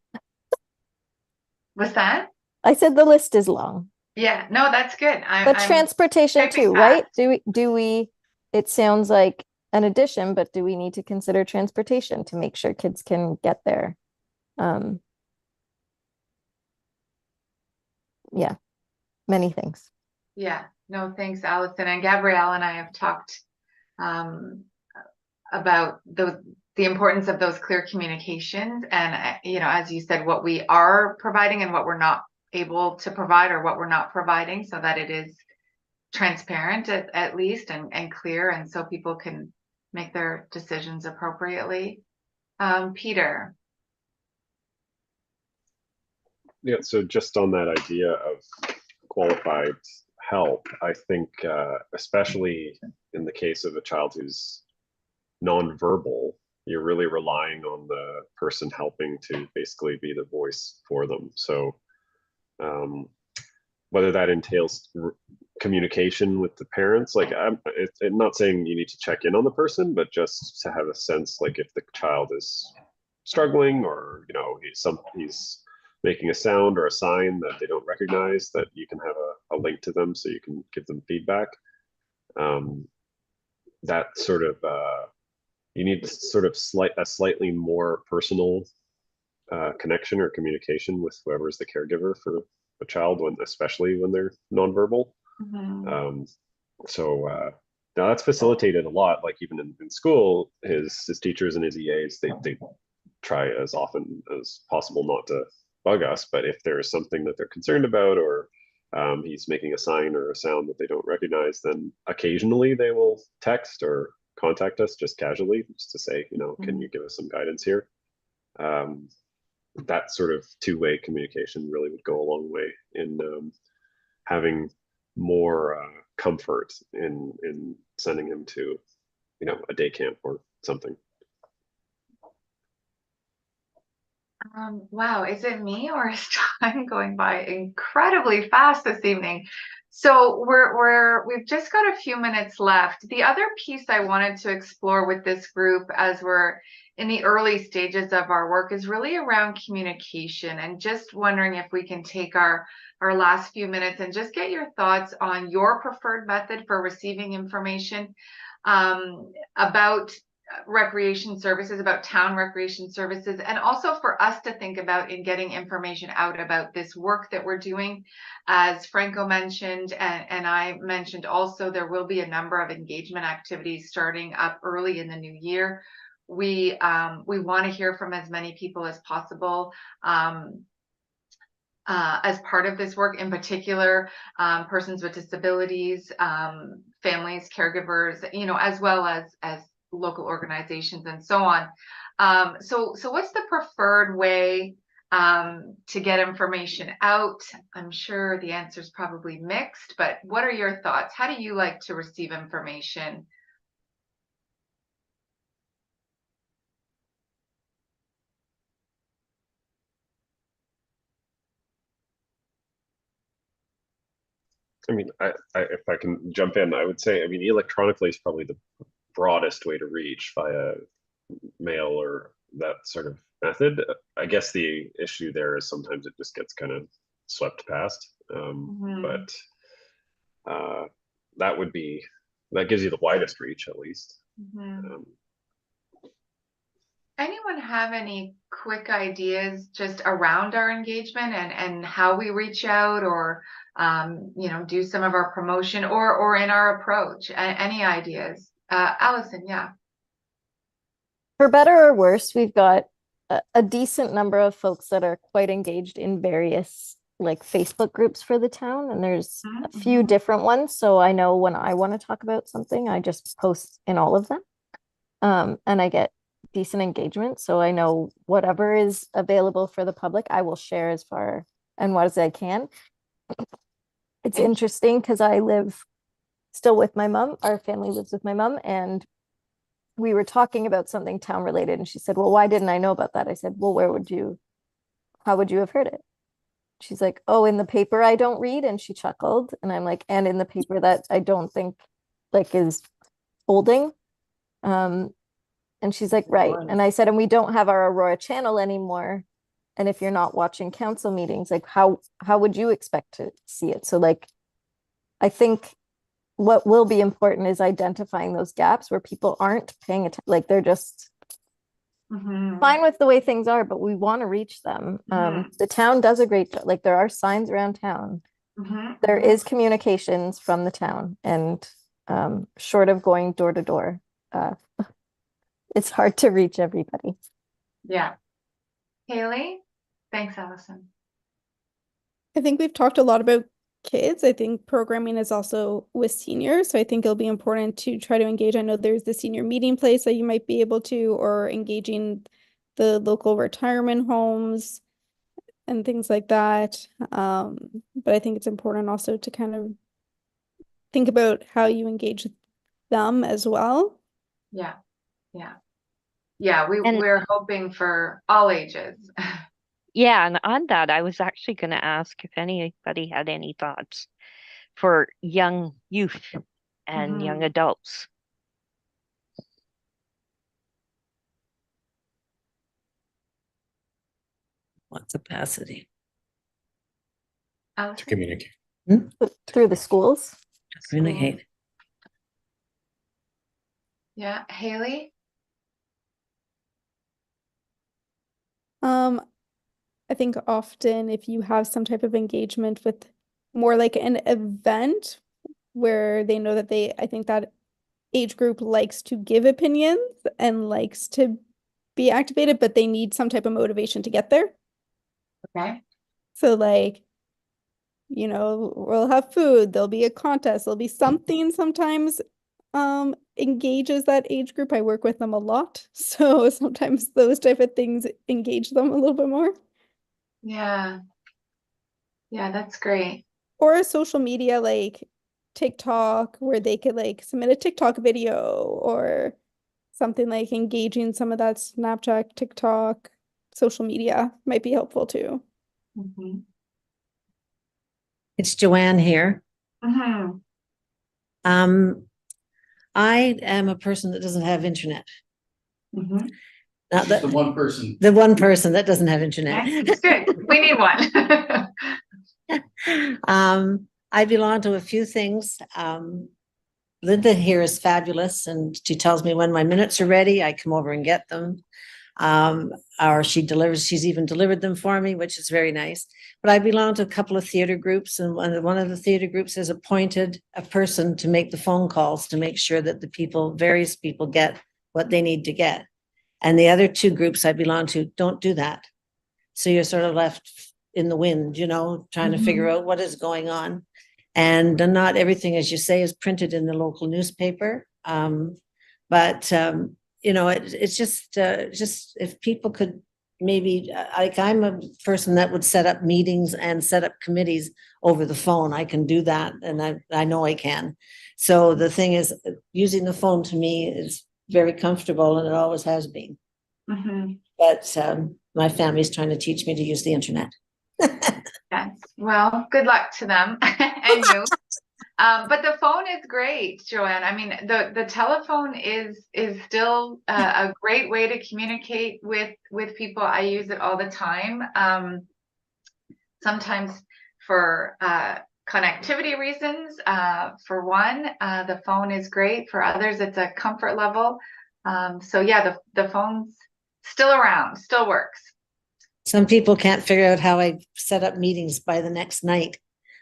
What's that? I said the list is long. Yeah, no, that's good. But transportation too, right? Do we, it sounds like an addition, but do we need to consider transportation to make sure kids can get there? Yeah, many things. Yeah, no, thanks, Allison. And Gabrielle and I have talked about the importance of those clear communications. And, you know, as you said, what we are providing and what we're not able to provide or what we're not providing, so that it is transparent at least and clear, and so people can make their decisions appropriately. Peter. Yeah, so just on that idea of qualified help. I think, especially in the case of a child who's nonverbal, you're really relying on the person helping to basically be the voice for them. So whether that entails communication with the parents, like I'm not saying you need to check in on the person, but just to have a sense, like if the child is struggling, or he's making a sound or a sign that they don't recognize, that you can have a link to them so you can give them feedback. That sort of you need sort of a slightly more personal connection or communication with whoever is the caregiver for a child, especially when they're nonverbal. So now that's facilitated a lot. Like even in school, his teachers and his EAs, they try as often as possible not to bug us. But if there's something that they're concerned about, or he's making a sign or a sound that they don't recognize, then occasionally they will text or contact us just casually, just to say, can you give us some guidance here? That sort of two-way communication really would go a long way in having more comfort in sending him to, a day camp or something. Wow, is it me, or is time going by incredibly fast this evening? So we've just got a few minutes left. The other piece I wanted to explore with this group, as we're in the early stages of our work, is really around communication, and just wondering if we can take our last few minutes and just get your thoughts on your preferred method for receiving information about recreation services, about town recreation services, and also for us to think about in getting information out about this work that we're doing. As Franco mentioned, and I mentioned also, there will be a number of engagement activities starting up early in the new year. We want to hear from as many people as possible as part of this work, in particular persons with disabilities, families, caregivers, as well as local organizations and so on. So what's the preferred way to get information out? I'm sure the answer is probably mixed, but what are your thoughts? How do you like to receive information? I mean, if I can jump in, I would say, electronically is probably the broadest way to reach via mail or that sort of method. I guess the issue there is sometimes it just gets kind of swept past. But that gives you the widest reach, at least. Anyone have any quick ideas just around our engagement and how we reach out, or do some of our promotion or in our approach? Any ideas? Allison, yeah. For better or worse, we've got a decent number of folks that are quite engaged in various like Facebook groups for the town, and there's a few different ones. So I know when I want to talk about something, I just post in all of them, and I get decent engagement. So I know whatever is available for the public, I will share as far and what as I can. It's interesting because I live still with my mom. Our family lives with my mom, and we were talking about something town related, and she said, well, why didn't I know about that? I said, well, how would you have heard it? She's like, oh, in the paper I don't read. And she chuckled. And I'm like, and in the paper that I don't think like is holding. And she's like, right. And I said, and we don't have our Aurora channel anymore. And if you're not watching council meetings, like how would you expect to see it? So like, I think what will be important is identifying those gaps where people aren't paying attention, like they're just fine with the way things are, but we want to reach them. The town does a great job. Like there are signs around town. There is communications from the town, and short of going door to door, it's hard to reach everybody. Yeah. Haley? Thanks, Allison. I think we've talked a lot about kids. I think programming is also with seniors. So I think it'll be important to try to engage. I know there's the senior meeting place that you might be able to, or engaging the local retirement homes and things like that. But I think it's important also to kind of think about how you engage them as well. Yeah, yeah. Yeah, And- we're hoping for all ages. Yeah, and on that, I was actually going to ask if anybody had any thoughts for young youth and young adults. What capacity? To Allison? communicate. Through the schools. Communicate. Yeah, Haley? I think often if you have some type of engagement with more like an event where they know that I think that age group likes to give opinions and likes to be activated, but they need some type of motivation to get there. Okay. So like, we'll have food, there'll be a contest, there'll be something sometimes engages that age group. I work with them a lot. So sometimes those type of things engage them a little bit more. Yeah. Yeah, that's great. Or a social media like TikTok where they could like submit a TikTok video or something like engaging some of that Snapchat, TikTok, social media might be helpful too. Mhm. It's Joanne here. Mhm. I am a person that doesn't have internet. Mhm. Not She's that the one person. the one person that doesn't have internet. Okay, it's good. We need one. I belong to a few things. Linda here is fabulous, and she tells me when my minutes are ready, I come over and get them. Or she's even delivered them for me, which is very nice. But I belong to a couple of theater groups, and one of the theater groups has appointed a person to make the phone calls to make sure that various people get what they need to get. And the other two groups I belong to don't do that. So you're sort of left in the wind, trying to figure out what is going on. And not everything, as you say, is printed in the local newspaper. It's just if people could maybe, like I'm a person that would set up meetings and set up committees over the phone. I can do that, and I know I can. So the thing is, using the phone to me is very comfortable, and it always has been. Mhm. But my family's trying to teach me to use the internet. Yes. Well, good luck to them and you. But the phone is great, Joanne. I mean, the telephone is still a great way to communicate with people. I use it all the time. Sometimes for connectivity reasons, for one, the phone is great. For others, it's a comfort level. So yeah, the phone's still around, still works. Some people can't figure out how I set up meetings by the next night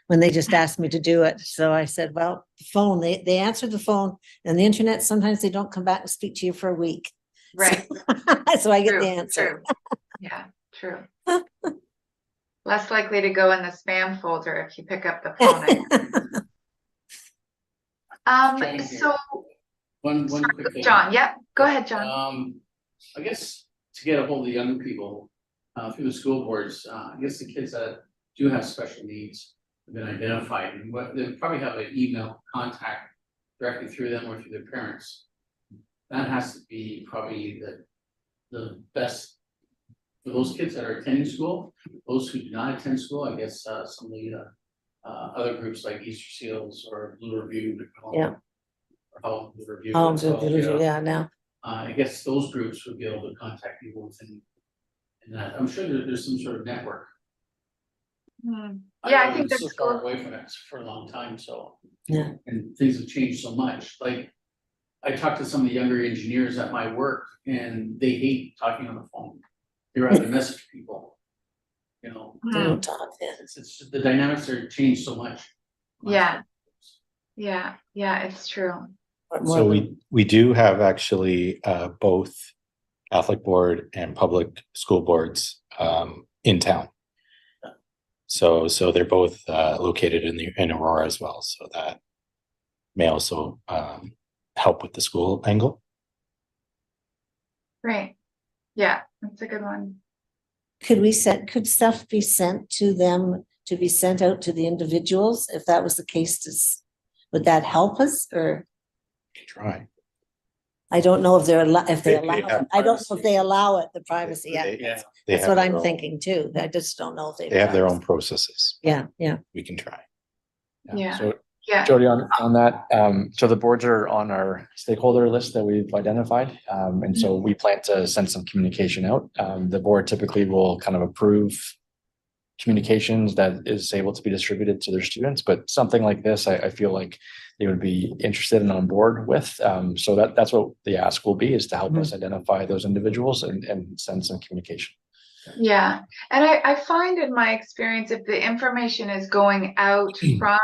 when they just asked me to do it. So I said, well, the phone, they answered the phone, and the internet, sometimes they don't come back and speak to you for a week. Right. So I get True, the answer. true. Yeah, true. Less likely to go in the spam folder if you pick up the phone. So One quick thing. John, yep, go ahead, John. I guess to get a hold of younger people through the school boards, I guess the kids that do have special needs have been identified, and they probably have an email contact directly through them or through their parents. That has to be probably the best for those kids that are attending school. Those who do not attend school, I guess some of the other groups like Easter Seals or Blue Review. Yeah. Or Blue Review. Yeah, now. I guess those groups would be able to contact people within that. I'm sure there's some sort of network. Yeah, I think been that's so far away from it for a long time, so. Yeah. And things have changed so much. Like, I talked to some of the younger engineers at my work, and they hate talking on the phone. They rather message people. They don't talk. It's the dynamics are changed so much. Yeah. Yeah, it's true. So we do have actually both Catholic board and public school boards in town. So they're both located in Aurora as well. So that may also help with the school angle. Great. Yeah, that's a good one. Could stuff be sent to them to be sent out to the individuals if that was the case? would that help us, or? Try. I don't know if they're if they They allow have it. I don't know if they allow it, the privacy. They- Yeah, they that's have what their I'm own- thinking too. I just don't know if They have their own processes. Yeah, yeah. We can try. Yeah. So Yeah. Jody, on that, so the boards are on our stakeholder list that we've identified. And so we plan to send some communication out. The board typically will kind of approve communications that is able to be distributed to their students, but something like this, I feel like they would be interested and on board with. So that's what the ask will be, is to help us identify those individuals and send some communication. Yeah, and I find in my experience, if the information is going out from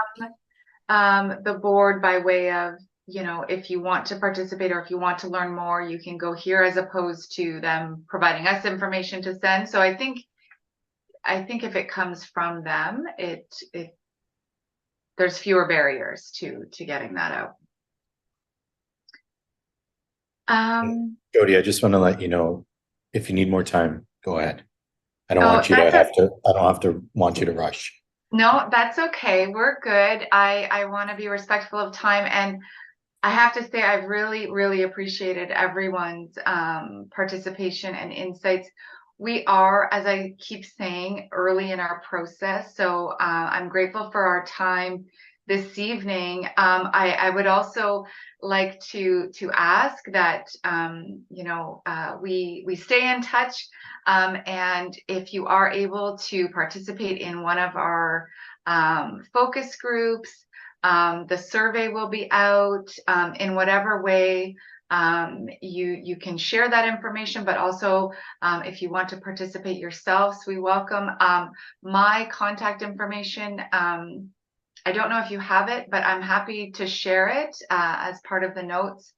the board by way of, you know, if you want to participate or if you want to learn more, you can go here, as opposed to them providing us information to send. So I think if it comes from them, there's fewer barriers to getting that out. Jody, I just want to let you know, if you need more time, go ahead. I don't Oh, want you to that's have to, I don't have to want you to rush. No, that's okay. We're good. I want to be respectful of time, and I have to say I've really, really appreciated everyone's participation and insights. We are, as I keep saying, early in our process, so I'm grateful for our time this evening. I would also like to ask that you know, we stay in touch, and if you are able to participate in one of our focus groups, the survey will be out in whatever way you can share that information, but also if you want to participate yourselves, we welcome. My contact information, I don't know if you have it, but I'm happy to share it as part of the notes.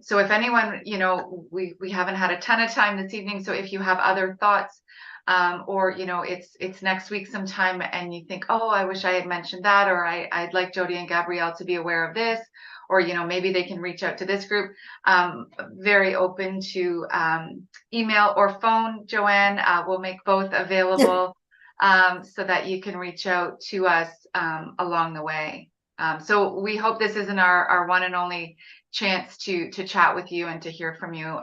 So if anyone, you know, we haven't had a ton of time this evening, so if you have other thoughts, or, you know, it's next week sometime and you think, oh, I wish I had mentioned that, or I'd like Jody and Gabrielle to be aware of this, or, you know, maybe they can reach out to this group. Very open to email or phone. Joanne will make both available so that you can reach out to us along the way. So we hope this isn't our one and only chance to chat with you and to hear from you.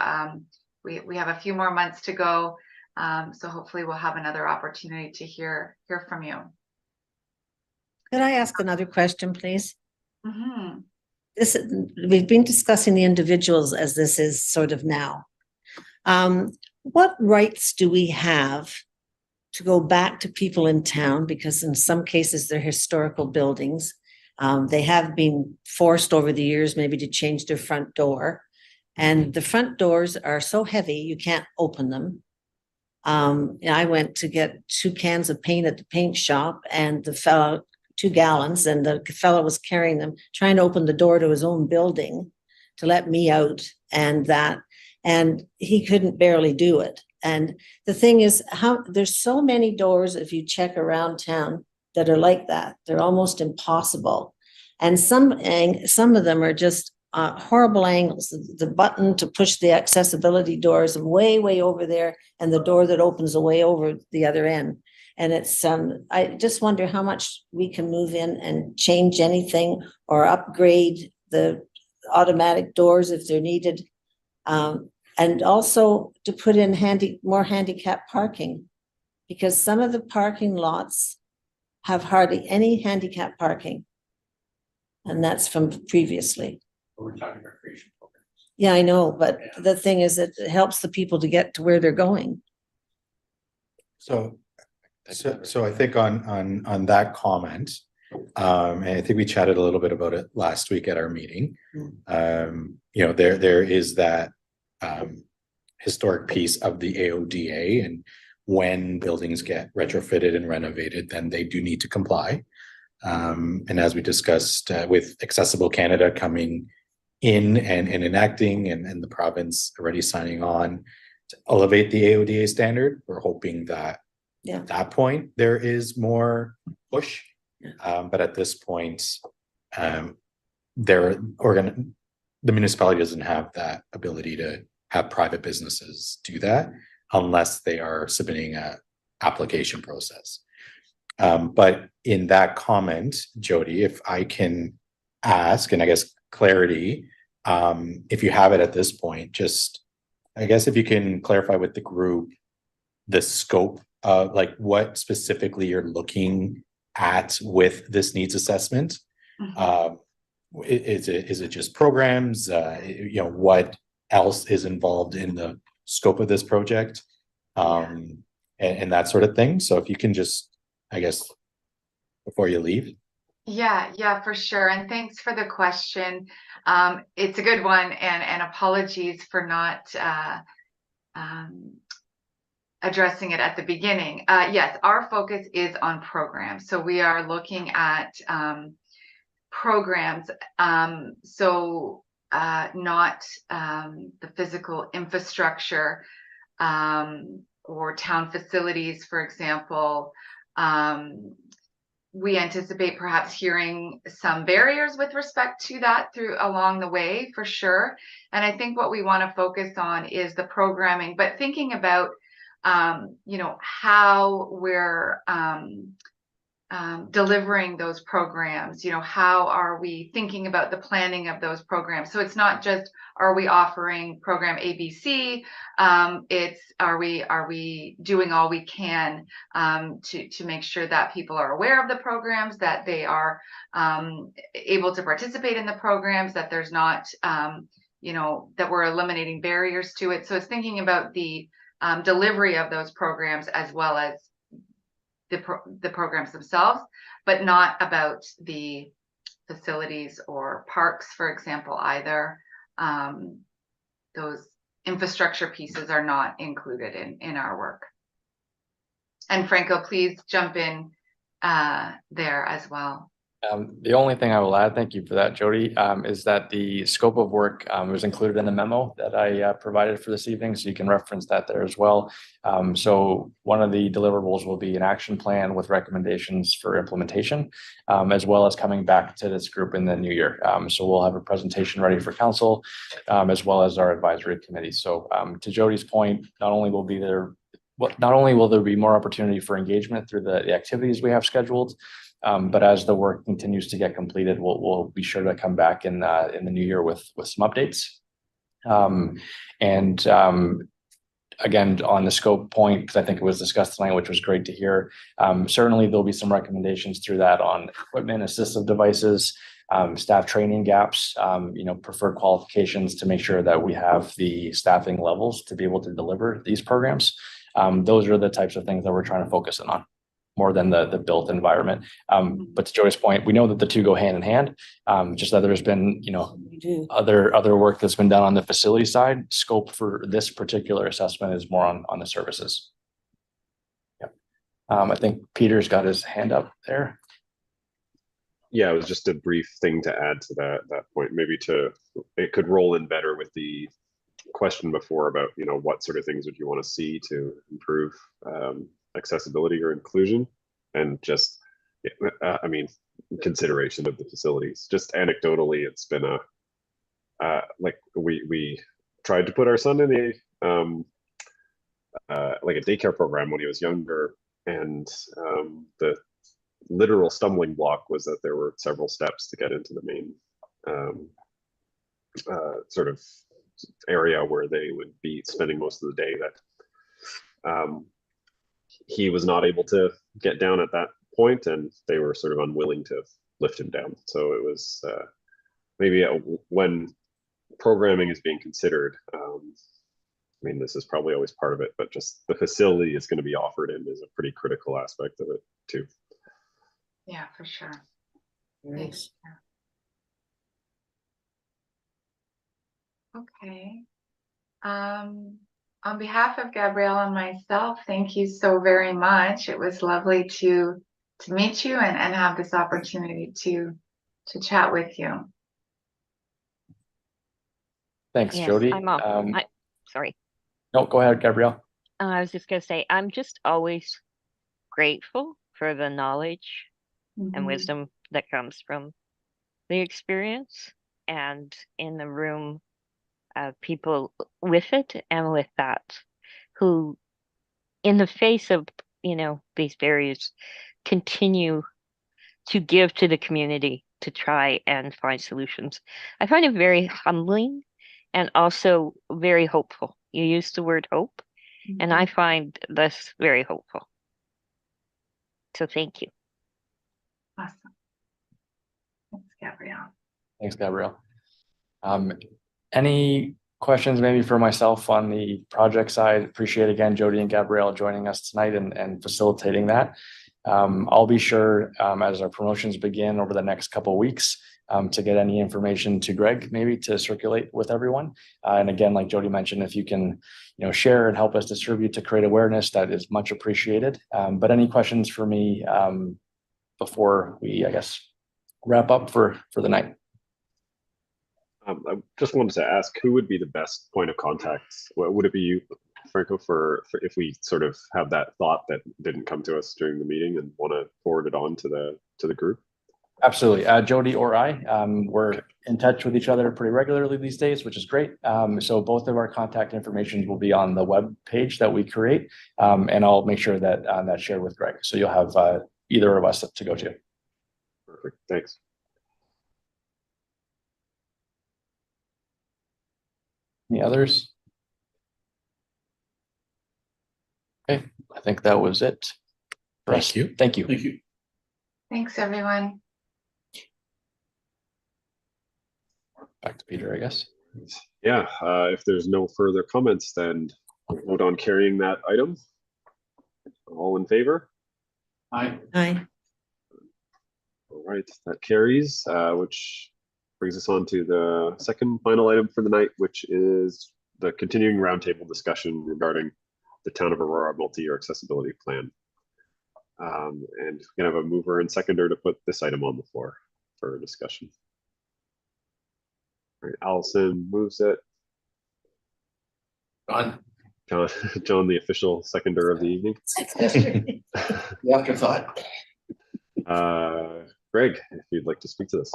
We have a few more months to go. So hopefully we'll have another opportunity to hear from you. Could I ask another question, please? Mm-hmm. We've been discussing the individuals as this is sort of now. What rights do we have to go back to people in town? Because in some cases they're historical buildings. They have been forced over the years maybe to change their front door. And the front doors are so heavy you can't open them. I went to get 2 cans of paint at the paint shop, and the fellow, 2 gallons, and the fellow was carrying them, trying to open the door to his own building to let me out, and he couldn't barely do it. And the thing is, there's so many doors, if you check around town, that are like that. They're almost impossible. And some of them are just horrible angles. The button to push the accessibility door is way, way over there, and the door that opens way over the other end. And it's, I just wonder how much we can move in and change anything or upgrade the automatic doors if they're needed. And also to put in more handicap parking, because some of the parking lots have hardly any handicap parking. And that's from previously. We're talking recreation programs. Yeah, I know, but the thing is, it helps the people to get to where they're going. So I think on that comment, and I think we chatted a little bit about it last week at our meeting. You know, there is that historic piece of the AODA, and when buildings get retrofitted and renovated, then they do need to comply. And as we discussed with Accessible Canada coming in and enacting, and the province already signing on to elevate the AODA standard, we're hoping that at that point there is more push. But at this point, the municipality doesn't have that ability to have private businesses do that unless they are submitting a application process. But in that comment, Jody, if I can ask, and I guess clarity, if you have it at this point, just, I guess if you can clarify with the group, the scope of like what specifically you're looking at with this needs assessment. Is it just programs? What else is involved in the scope of this project? And that sort of thing. So if you can just, I guess, before you leave. Yeah, for sure. And thanks for the question. It's a good one, and apologies for not addressing it at the beginning. Yes, our focus is on programs. So we are looking at programs. So not the physical infrastructure or town facilities, for example. We anticipate perhaps hearing some barriers with respect to that along the way, for sure. And I think what we want to focus on is the programming, but thinking about how we're delivering those programs. How are we thinking about the planning of those programs? So it's not just, are we offering program ABC? It's, are we doing all we can to make sure that people are aware of the programs, that they are able to participate in the programs, that there's not, that we're eliminating barriers to it. So it's thinking about the delivery of those programs as well as the programs themselves, but not about the facilities or parks, for example, either. Those infrastructure pieces are not included in our work. And Franco, please jump in there as well. The only thing I will add, thank you for that, Jody, is that the scope of work was included in the memo that I provided for this evening, so you can reference that there as well. So one of the deliverables will be an action plan with recommendations for implementation, as well as coming back to this group in the new year. So we'll have a presentation ready for council, as well as our advisory committee. So to Jody's point, not only will there be more opportunity for engagement through the activities we have scheduled, but as the work continues to get completed, we'll be sure to come back in the new year with some updates. Again, on the scope point, because I think it was discussed tonight, which was great to hear. Certainly, there'll be some recommendations through that on equipment, assistive devices, staff training gaps, preferred qualifications to make sure that we have the staffing levels to be able to deliver these programs. Those are the types of things that we're trying to focus in on, more than the built environment. But to Joy's point, we know that the two go hand in hand. Just that there's been, other work that's been done on the facility side. Scope for this particular assessment is more on the services. Yep. I think Peter's got his hand up there. Yeah, it was just a brief thing to add to that point. Maybe it could roll in better with the question before about, what sort of things would you want to see to improve accessibility or inclusion, and just consideration of the facilities. Just anecdotally, it's been we tried to put our son in a daycare program when he was younger, and the literal stumbling block was that there were several steps to get into the main sort of area where they would be spending most of the day. That he was not able to get down at that point, and they were sort of unwilling to lift him down. So it was when programming is being considered, this is probably always part of it, but just the facility is going to be offered in is a pretty critical aspect of it too. Yeah, for sure. Thanks. Okay. On behalf of Gabrielle and myself, thank you so very much. It was lovely to meet you and have this opportunity to chat with you. Thanks, Yes, Jody. Sorry. No, go ahead, Gabrielle. I was just going to say, I'm just always grateful for the knowledge and wisdom that comes from the experience, and in the room, people with it and with that, who, in the face of, these barriers, continue to give to the community to try and find solutions. I find it very humbling and also very hopeful. You used the word hope, and I find this very hopeful. So thank you. Awesome. Thanks, Gabrielle. Thanks, Gabrielle. Any questions maybe for myself on the project side? Appreciate again, Jody and Gabrielle joining us tonight and facilitating that. I'll be sure as our promotions begin over the next couple of weeks to get any information to Greg, maybe to circulate with everyone. And again, like Jody mentioned, if you can, share and help us distribute to create awareness, that is much appreciated. But any questions for me before we, I guess, wrap up for the night? I just wanted to ask, who would be the best point of contact? Would it be you, Franco, for if we sort of have that thought that didn't come to us during the meeting and want to forward it on to the group? Absolutely. Jody or I, we're in touch with each other pretty regularly these days, which is great. So both of our contact information will be on the web page that we create, and I'll make sure that that's shared with Greg. So you'll have either of us to go to. Perfect. Thanks. Any others? Okay, I think that was it. Thank you. Thank you. Thank you. Thanks, everyone. Back to Peter, I guess. Yeah, if there's no further comments, then we'll vote on carrying that item. All in favor? Aye. Aye. All right, that carries, which brings us on to the second final item for the night, which is the continuing roundtable discussion regarding the Town of Aurora multi-year accessibility plan. And we're gonna have a mover and seconder to put this item on the floor for discussion. All right, Allison moves it. John, the official seconder of the evening. The afterthought. Greg, if you'd like to speak to this.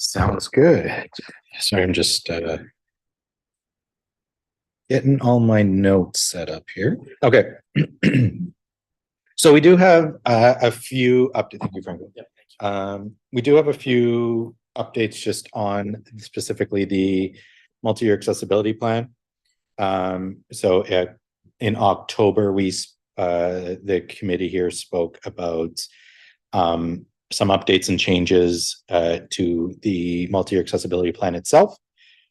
Sounds good. Sorry, I'm just getting all my notes set up here. Okay. So we do have a few updates. Thank you, Franco. We do have a few updates just on specifically the multi-year accessibility plan. So in October, the committee here spoke about some updates and changes to the multi-year accessibility plan itself.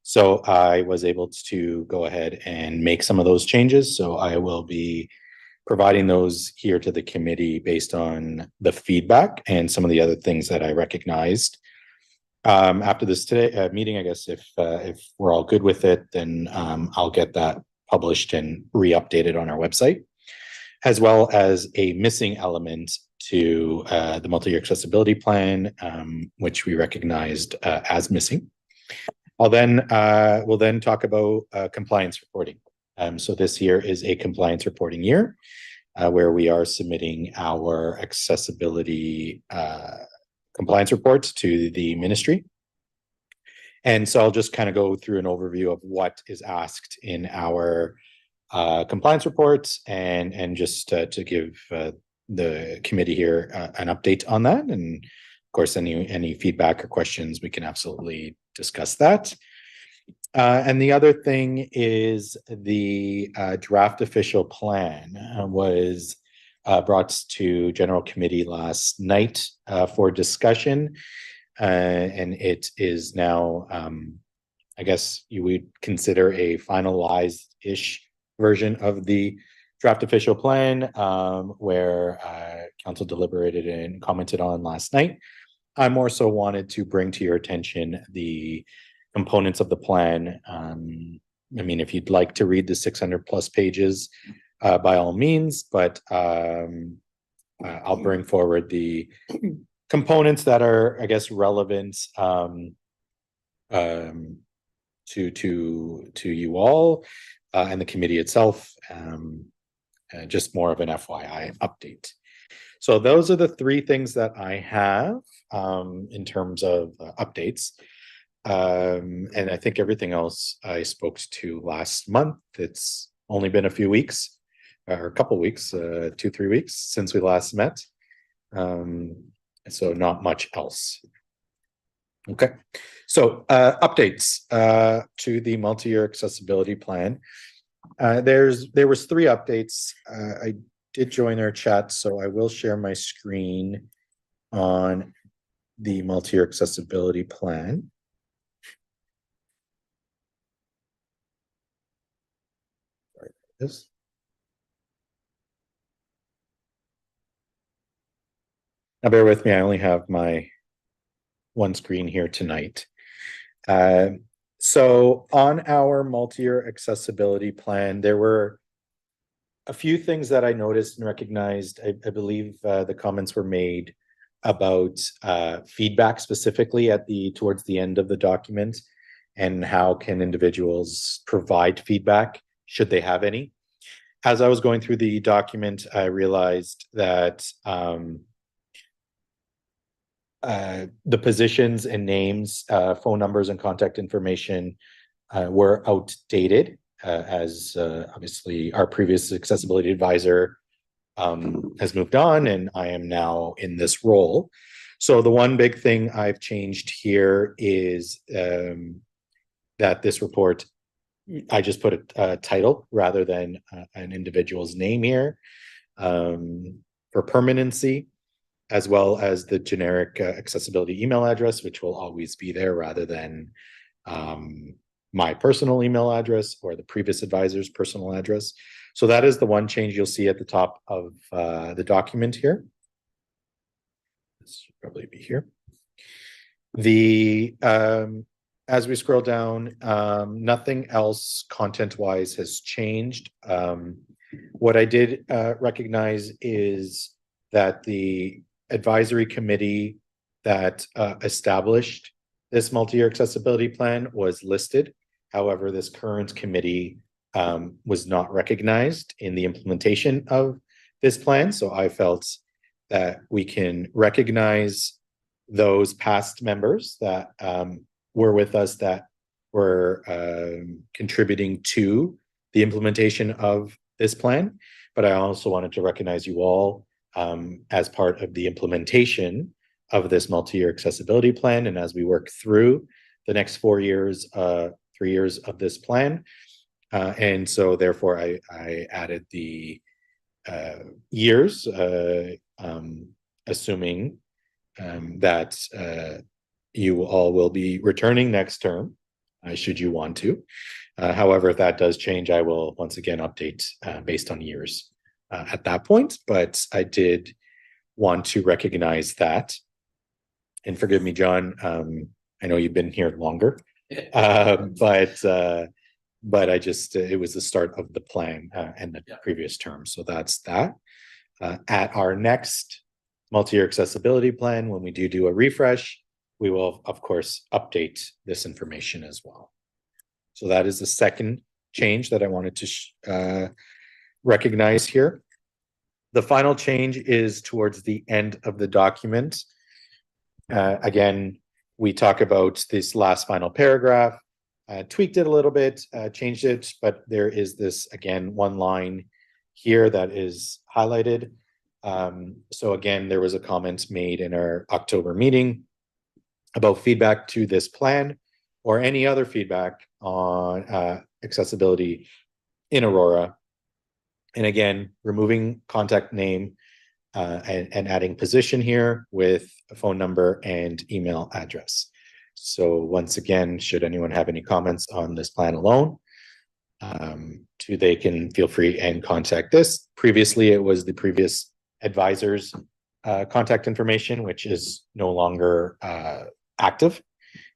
So I was able to go ahead and make some of those changes. So I will be providing those here to the committee based on the feedback and some of the other things that I recognized. After this meeting, I guess if we're all good with it, then I'll get that published and re-updated on our website, as well as a missing element to the multi-year accessibility plan, which we recognized as missing. We'll then talk about compliance reporting. So this year is a compliance reporting year where we are submitting our accessibility compliance reports to the ministry. And so I'll just kind of go through an overview of what is asked in our compliance reports and just to give the committee here an update on that. And of course, any feedback or questions, we can absolutely discuss that. And the other thing is the draft official plan was brought to General Committee last night for discussion. And it is now, I guess you would consider a finalized-ish version of the draft official plan where council deliberated and commented on last night. I more so wanted to bring to your attention the components of the plan. I mean, if you'd like to read the 600+ pages, by all means, but I'll bring forward the components that are, I guess, relevant to you all and the committee itself. Just more of an FYI update. So those are the three things that I have in terms of updates. And I think everything else I spoke to last month. It's only been a few weeks or a couple weeks, 2-3 weeks since we last met. So not much else. Okay, so updates to the multi-year accessibility plan. There was 3 updates. I did join our chat, so I will share my screen on the multi-year accessibility plan. Sorry about this. Now bear with me, I only have my one screen here tonight. So on our multi-year accessibility plan, there were a few things that I noticed and recognized. I believe the comments were made about feedback specifically towards the end of the document, and how can individuals provide feedback should they have any. As I was going through the document, I realized that the positions and names, phone numbers and contact information were outdated, as obviously our previous accessibility advisor has moved on and I am now in this role. So the one big thing I've changed here is that this report, I just put a title rather than an individual's name here for permanency, as well as the generic accessibility email address, which will always be there rather than my personal email address or the previous advisor's personal address. So that is the one change you'll see at the top of the document here. This should probably be here. As we scroll down, nothing else content-wise has changed. What I did recognize is that the advisory committee that established this multi-year accessibility plan was listed. However, this current committee was not recognized in the implementation of this plan. So I felt that we can recognize those past members that were with us, that were contributing to the implementation of this plan. But I also wanted to recognize you all as part of the implementation of this multi-year accessibility plan. And as we work through the next 4 years, 3 years of this plan. And so therefore I added the years, assuming that you all will be returning next term, should you want to. However, if that does change, I will once again update based on years at that point. But I did want to recognize that. And forgive me, John, I know you've been here longer, but I just, it was the start of the plan and the previous term. So that's that. At our next multi-year accessibility plan, when we do a refresh, we will, of course, update this information as well. So that is the second change that I wanted to recognize here. The final change is towards the end of the document. Again, we talk about this last final paragraph, tweaked it a little bit, changed it, but there is this, again, one line here that is highlighted. So again, there was a comment made in our October meeting about feedback to this plan or any other feedback on accessibility in Aurora. And again, removing contact name and adding position here with a phone number and email address. So once again, should anyone have any comments on this plan alone, they can feel free and contact this. Previously, it was the previous advisor's contact information, which is no longer active.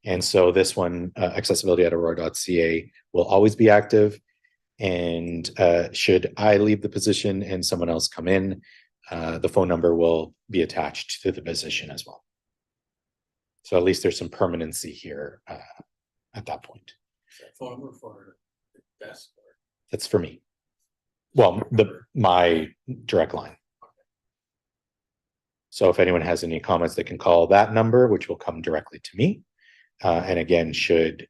And so this one, accessibility@aurora.ca, will always be active. And should I leave the position and someone else come in, the phone number will be attached to the position as well. So at least there's some permanency here at that point. Phone number for the desk? That's for me. Well, my direct line. So if anyone has any comments, they can call that number, which will come directly to me. And again, should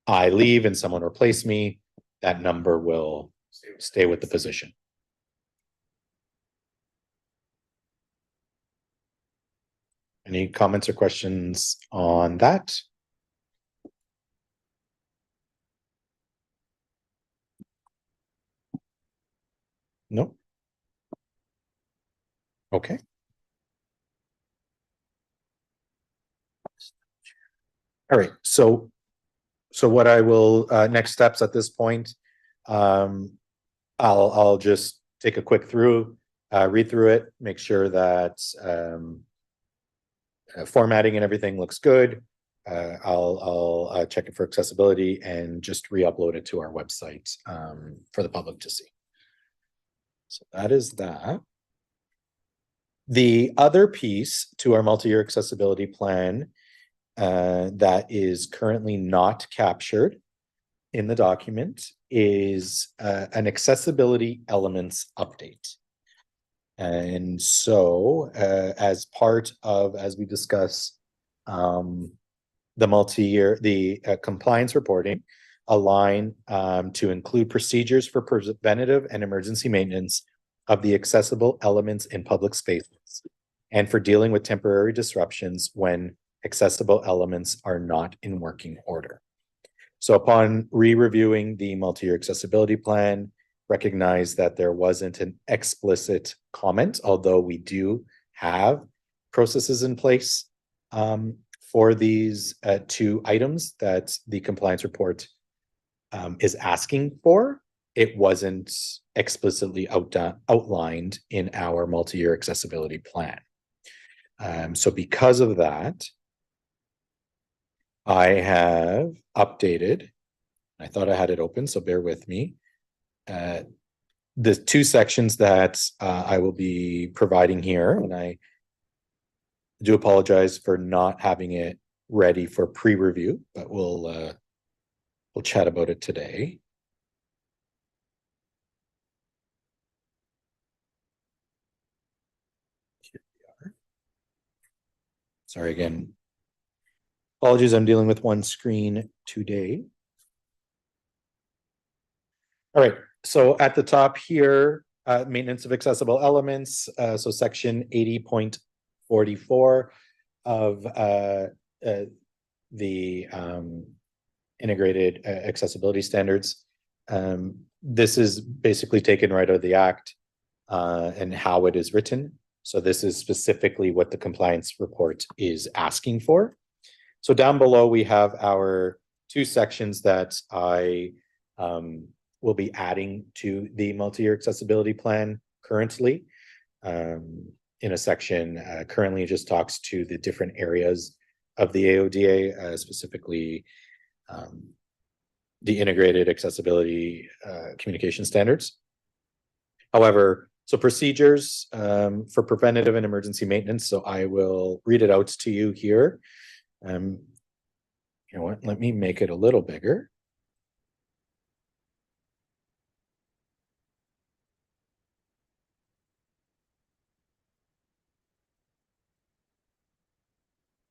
I leave and someone replace me, that number will stay with the position. Any comments or questions on that? No? Okay. All right, so what I will, next steps at this point, I'll just take a quick read through it, make sure that formatting and everything looks good. I'll check it for accessibility and just re-upload it to our website for the public to see. So that is that. The other piece to our multi-year accessibility plan that is currently not captured in the document is an accessibility elements update. And so as part of, as we discuss the multi-year, the compliance reporting, a line to include procedures for preventative and emergency maintenance of the accessible elements in public spaces and for dealing with temporary disruptions when accessible elements are not in working order. So upon re-reviewing the multi-year accessibility plan, recognize that there wasn't an explicit comment, although we do have processes in place for these two items that the compliance report is asking for. It wasn't explicitly outlined in our multi-year accessibility plan. So because of that, I have updated, I thought I had it open, so bear with me. The two sections that I will be providing here, and I do apologize for not having it ready for pre-review, but we'll chat about it today. Here we are. Sorry again. Apologies, I'm dealing with one screen today. All right, so at the top here, maintenance of accessible elements. So section 80.44 of the integrated accessibility standards. This is basically taken right out of the act and how it is written. So this is specifically what the compliance report is asking for. So down below, we have our two sections that I will be adding to the multi-year accessibility plan currently. In a section currently it just talks to the different areas of the AODA, specifically the integrated accessibility communication standards. However, so procedures for preventative and emergency maintenance. So I will read it out to you here. You know what, let me make it a little bigger.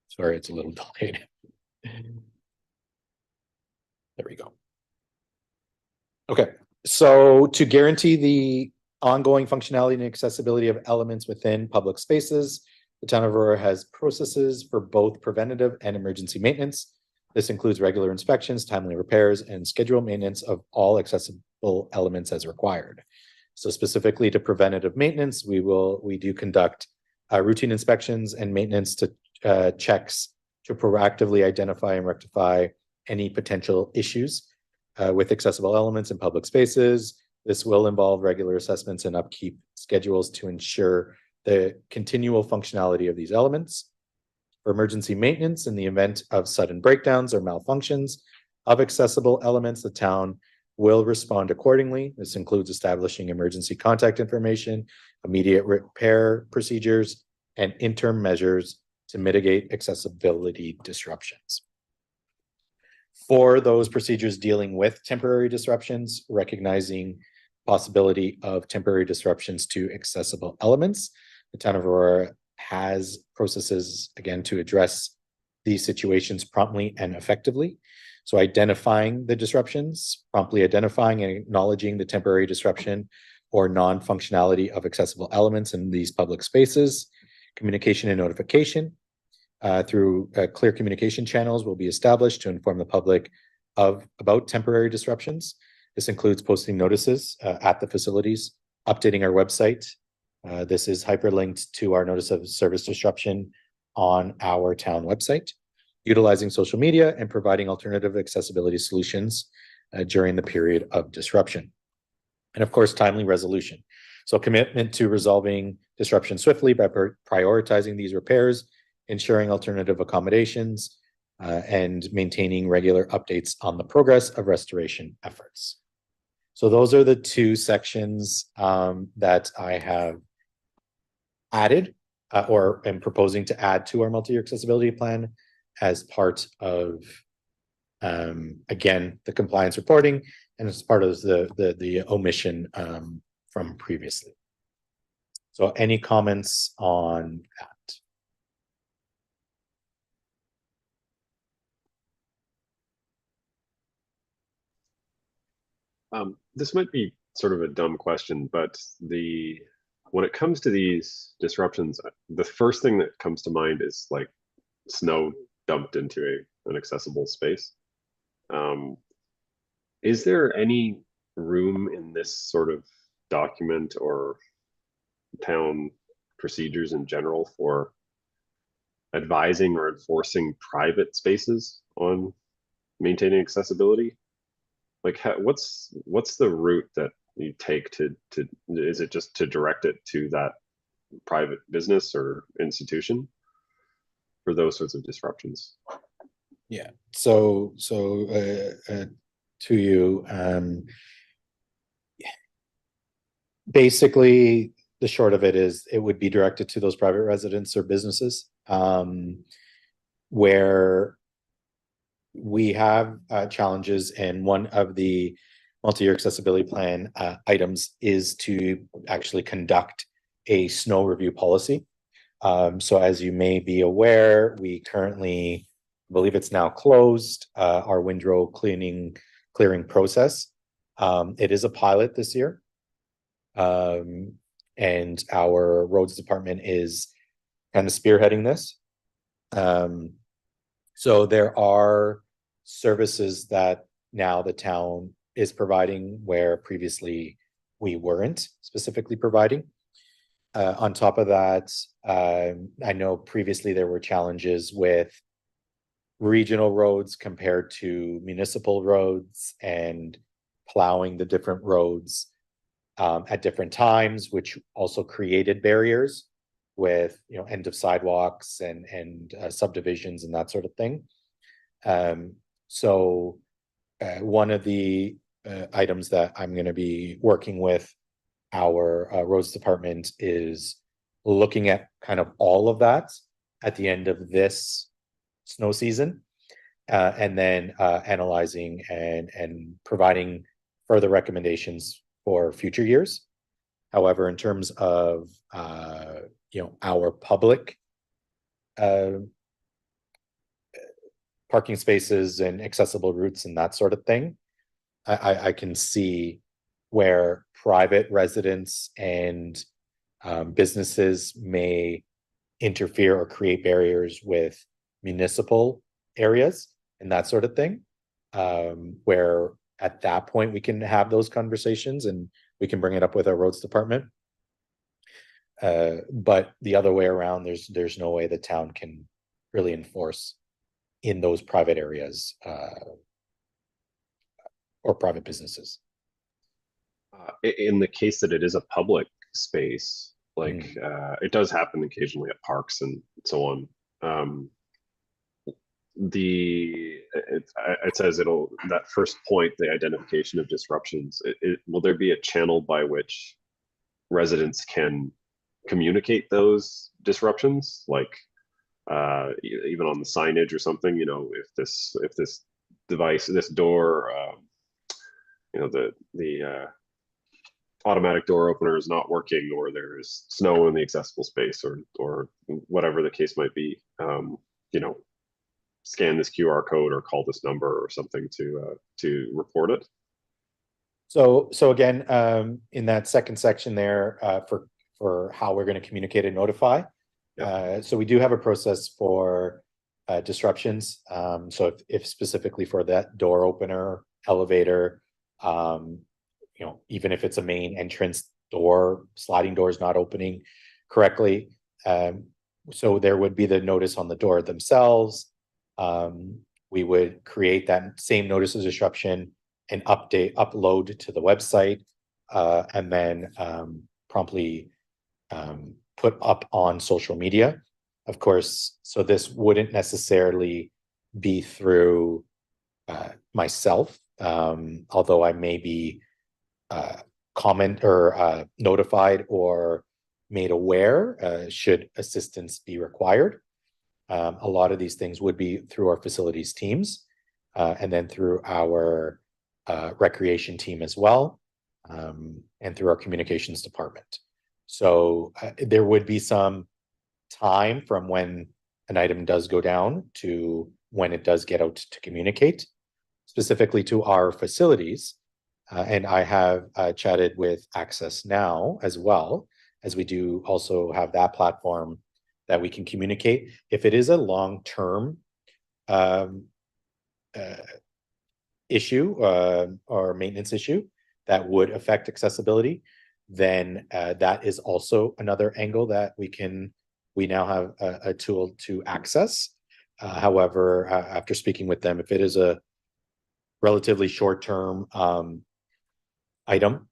Sorry, it's a little delayed. There we go. Okay, so to guarantee the ongoing functionality and accessibility of elements within public spaces, the town of Aurora has processes for both preventative and emergency maintenance. This includes regular inspections, timely repairs, and scheduled maintenance of all accessible elements as required. So specifically to preventative maintenance, we do conduct routine inspections and maintenance to checks to proactively identify and rectify any potential issues with accessible elements in public spaces. This will involve regular assessments and upkeep schedules to ensure the continual functionality of these elements. For emergency maintenance, in the event of sudden breakdowns or malfunctions of accessible elements, the town will respond accordingly. This includes establishing emergency contact information, immediate repair procedures, and interim measures to mitigate accessibility disruptions. For those procedures dealing with temporary disruptions, recognizing possibility of temporary disruptions to accessible elements, the town of Aurora has processes, again, to address these situations promptly and effectively. So identifying the disruptions, promptly identifying and acknowledging the temporary disruption or non-functionality of accessible elements in these public spaces, communication and notification, through clear communication channels will be established to inform the public about temporary disruptions. This includes posting notices at the facilities, updating our website. This is hyperlinked to our notice of service disruption on our town website, utilizing social media and providing alternative accessibility solutions during the period of disruption. And of course, timely resolution. So commitment to resolving disruption swiftly by prioritizing these repairs, ensuring alternative accommodations, and maintaining regular updates on the progress of restoration efforts. So those are the two sections that I have added or am proposing to add to our multi-year accessibility plan as part of, again, the compliance reporting and as part of the omission from previously. So any comments on that? This might be sort of a dumb question, but when it comes to these disruptions, the first thing that comes to mind is like snow dumped into an accessible space. Is there any room in this sort of document or town procedures in general for advising or enforcing private spaces on maintaining accessibility? Like, what's the route that you take to is it just to direct it to that private business or institution for those sorts of disruptions? Yeah. So to you, basically the short of it is it would be directed to those private residents or businesses where we have challenges, and one of the multi-year accessibility plan items is to actually conduct a snow review policy. So as you may be aware, we currently, I believe it's now closed, our windrow clearing process. It is a pilot this year. And our roads department is kind of spearheading this. So there are services that now the town is providing where previously we weren't specifically providing. On top of that, I know previously there were challenges with regional roads compared to municipal roads and plowing the different roads at different times, which also created barriers with, you know, end of sidewalks and subdivisions and that sort of thing. So one of the items that I'm going to be working with our roads department is looking at kind of all of that at the end of this snow season, and then analyzing and providing further recommendations for future years. However, in terms of you know, our public parking spaces and accessible routes and that sort of thing, I can see where private residents and businesses may interfere or create barriers with municipal areas and that sort of thing, where at that point we can have those conversations and we can bring it up with our roads department. But the other way around, there's no way the town can really enforce in those private areas or private businesses. In the case that it is a public space, like it does happen occasionally at parks and so on. It says that first point, the identification of disruptions, will there be a channel by which residents can communicate those disruptions, like even on the signage or something? You know, if this device, this door, you know, the automatic door opener is not working, or there's snow in the accessible space, or whatever the case might be, you know, scan this QR code or call this number or something to report it. So again, in that second section there, for how we're going to communicate and notify, So we do have a process for disruptions. So if specifically for that door opener, elevator, even if it's a main entrance door, sliding door is not opening correctly. So there would be the notice on the door themselves. We would create that same notice of disruption and upload to the website, and then promptly put up on social media. Of course, so this wouldn't necessarily be through myself, although I may be comment or notified or made aware should assistance be required. A lot of these things would be through our facilities teams, and then through our recreation team as well, and through our communications department. So there would be some time from when an item does go down to when it does get out to communicate, specifically to our facilities. And I have chatted with Access Now as well, as we do also have that platform that we can communicate. If it is a long-term issue or maintenance issue that would affect accessibility, then that is also another angle that we now have a tool to access. However, after speaking with them, if it is a relatively short-term item,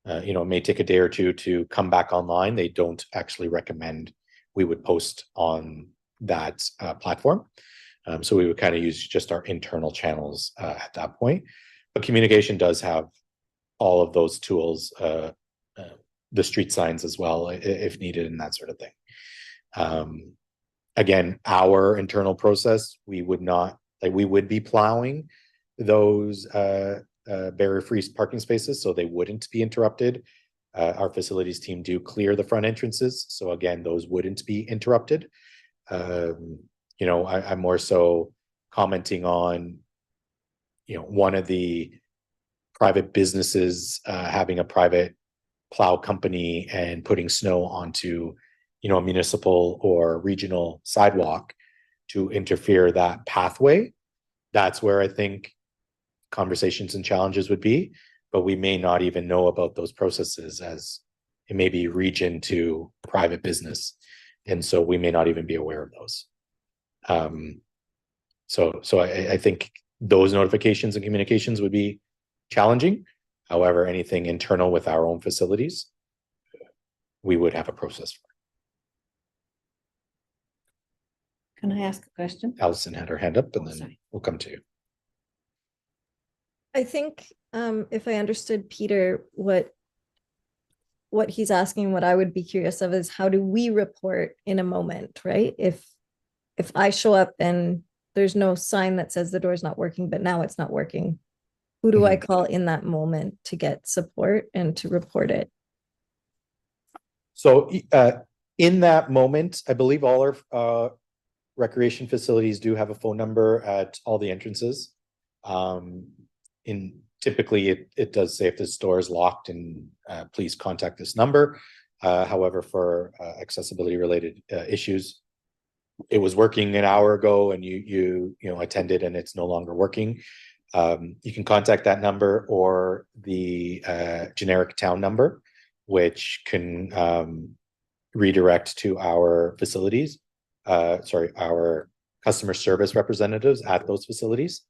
it may take a day or two to come back online. They don't actually recommend we would post on that platform. So we would kind of use just our internal channels at that point. But communication does have all of those tools, the street signs as well, if needed, and that sort of thing. Again, our internal process, we would be plowing those barrier-free parking spaces, so they wouldn't be interrupted. Our facilities team do clear the front entrances, so again, those wouldn't be interrupted. I'm more so commenting on, one of the private businesses having a private plow company and putting snow onto, a municipal or regional sidewalk to interfere that pathway. That's where I think conversations and challenges would be, but we may not even know about those processes, as it may be region to private business. And so we may not even be aware of those. So I think those notifications and communications would be challenging. However, anything internal with our own facilities, we would have a process for. Can I ask a question? Allison had her hand up, and then sorry. we'll come to you. I think if I understood Peter, what he's asking, what I would be curious of is, how do we report in a moment, right? If I show up and there's no sign that says the door is not working, but now it's not working, who do I call in that moment to get support and to report it? So in that moment, I believe all our recreation facilities do have a phone number at all the entrances. Typically it does say if the store is locked, and please contact this number. However, for accessibility related issues, it was working an hour ago and you attended and it's no longer working. You can contact that number or the generic town number, which can redirect to our facilities. Our customer service representatives at those facilities.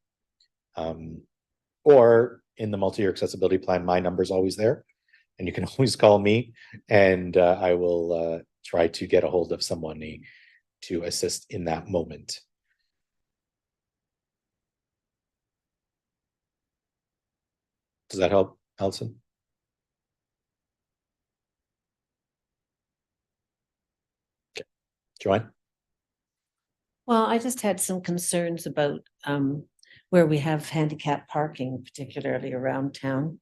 Or in the multi-year accessibility plan, my number is always there, and you can always call me, and I will try to get a hold of someone to assist in that moment. Does that help, Allison? Okay, Joanne? Well, I just had some concerns about where we have handicap parking, particularly around town.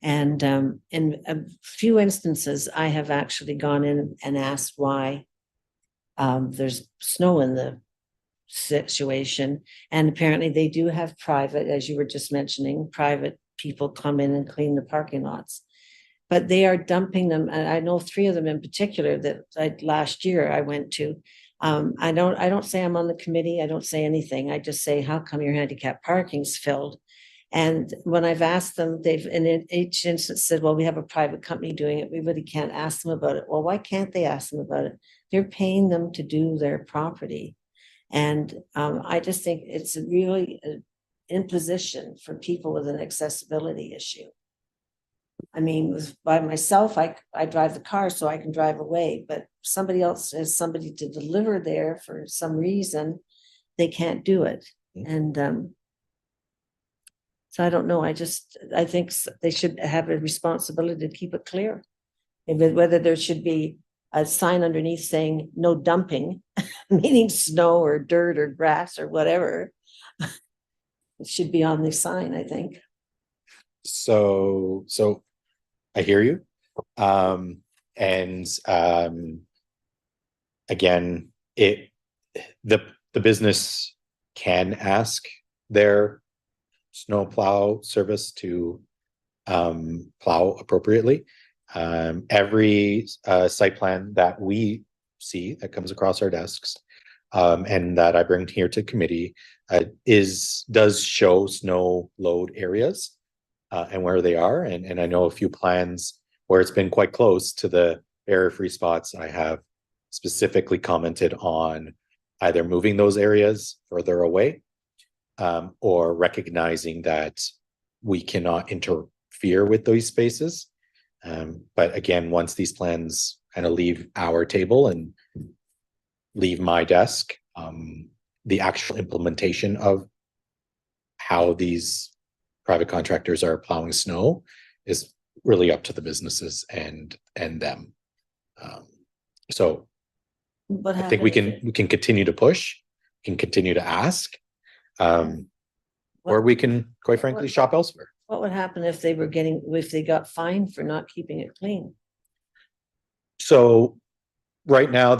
And in a few instances, I have actually gone in and asked why there's snow in the situation. And apparently they do have private, as you were just mentioning, private people come in and clean the parking lots. but they are dumping them. And I know 3 of them in particular that last year I went to. I don't say I'm on the committee. I don't say anything. I just say, how come your handicap parking's filled? And when I've asked them, they've in each instance said, well, we have a private company doing it. We really can't ask them about it. Well, why can't they ask them about it? They're paying them to do their property. And I just think it's really an imposition for people with an accessibility issue. I mean, by myself, I drive the car so I can drive away, but somebody else has somebody to deliver there for some reason, they can't do it. And so I don't know. I think they should have a responsibility to keep it clear. Whether there should be a sign underneath saying no dumping, meaning snow or dirt or grass or whatever. It should be on the sign, I think. So I hear you. Again, the business can ask their snow plow service to plow appropriately. Every site plan that we see that comes across our desks and that I bring here to committee does show snow load areas and where they are. And I know a few plans where it's been quite close to the barrier-free spots. I have specifically commented on either moving those areas further away or recognizing that we cannot interfere with those spaces. But again, once these plans kind of leave our table and leave my desk, the actual implementation of how these private contractors are plowing snow is really up to the businesses and them. So I think we can continue to push, can continue to ask, or we can, quite frankly, shop elsewhere. What would happen if they got fined for not keeping it clean? So right now I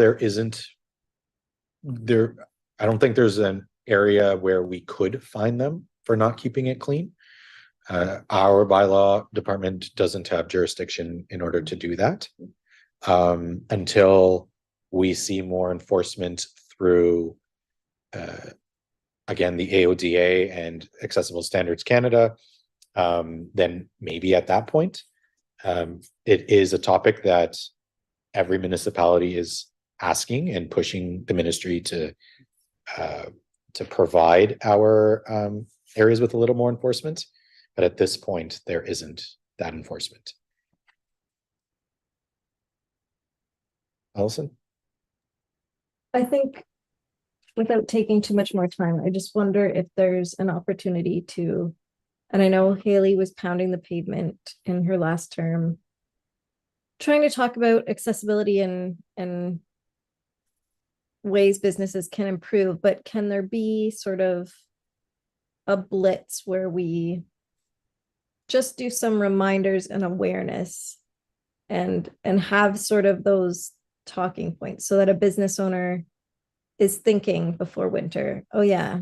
don't think there's an area where we could fine them for not keeping it clean. Our bylaw department doesn't have jurisdiction in order to do that until we see more enforcement through, again, the AODA and Accessible Standards Canada. Then maybe at that point, it is a topic that every municipality is asking and pushing the ministry to provide our areas with a little more enforcement. But at this point, there isn't that enforcement. Alison? I think without taking too much more time, I just wonder if there's an opportunity to, and I know Haley was pounding the pavement in her last term, trying to talk about accessibility and ways businesses can improve, but can there be sort of a blitz where we just do some reminders and awareness and have sort of those talking points so that a business owner is thinking before winter, oh yeah,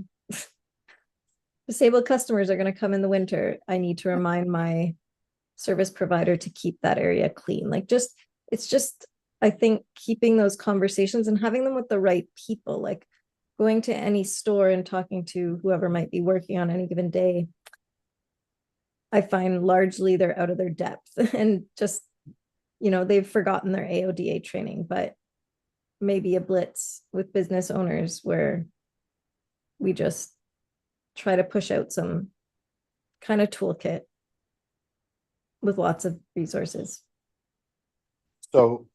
disabled customers are going to come in the winter. I need to remind my service provider to keep that area clean. It's just, I think keeping those conversations and having them with the right people, like going to any store and talking to whoever might be working on any given day. I find largely they're out of their depth and just, they've forgotten their AODA training, but maybe a blitz with business owners where we just try to push out some kind of toolkit with lots of resources. So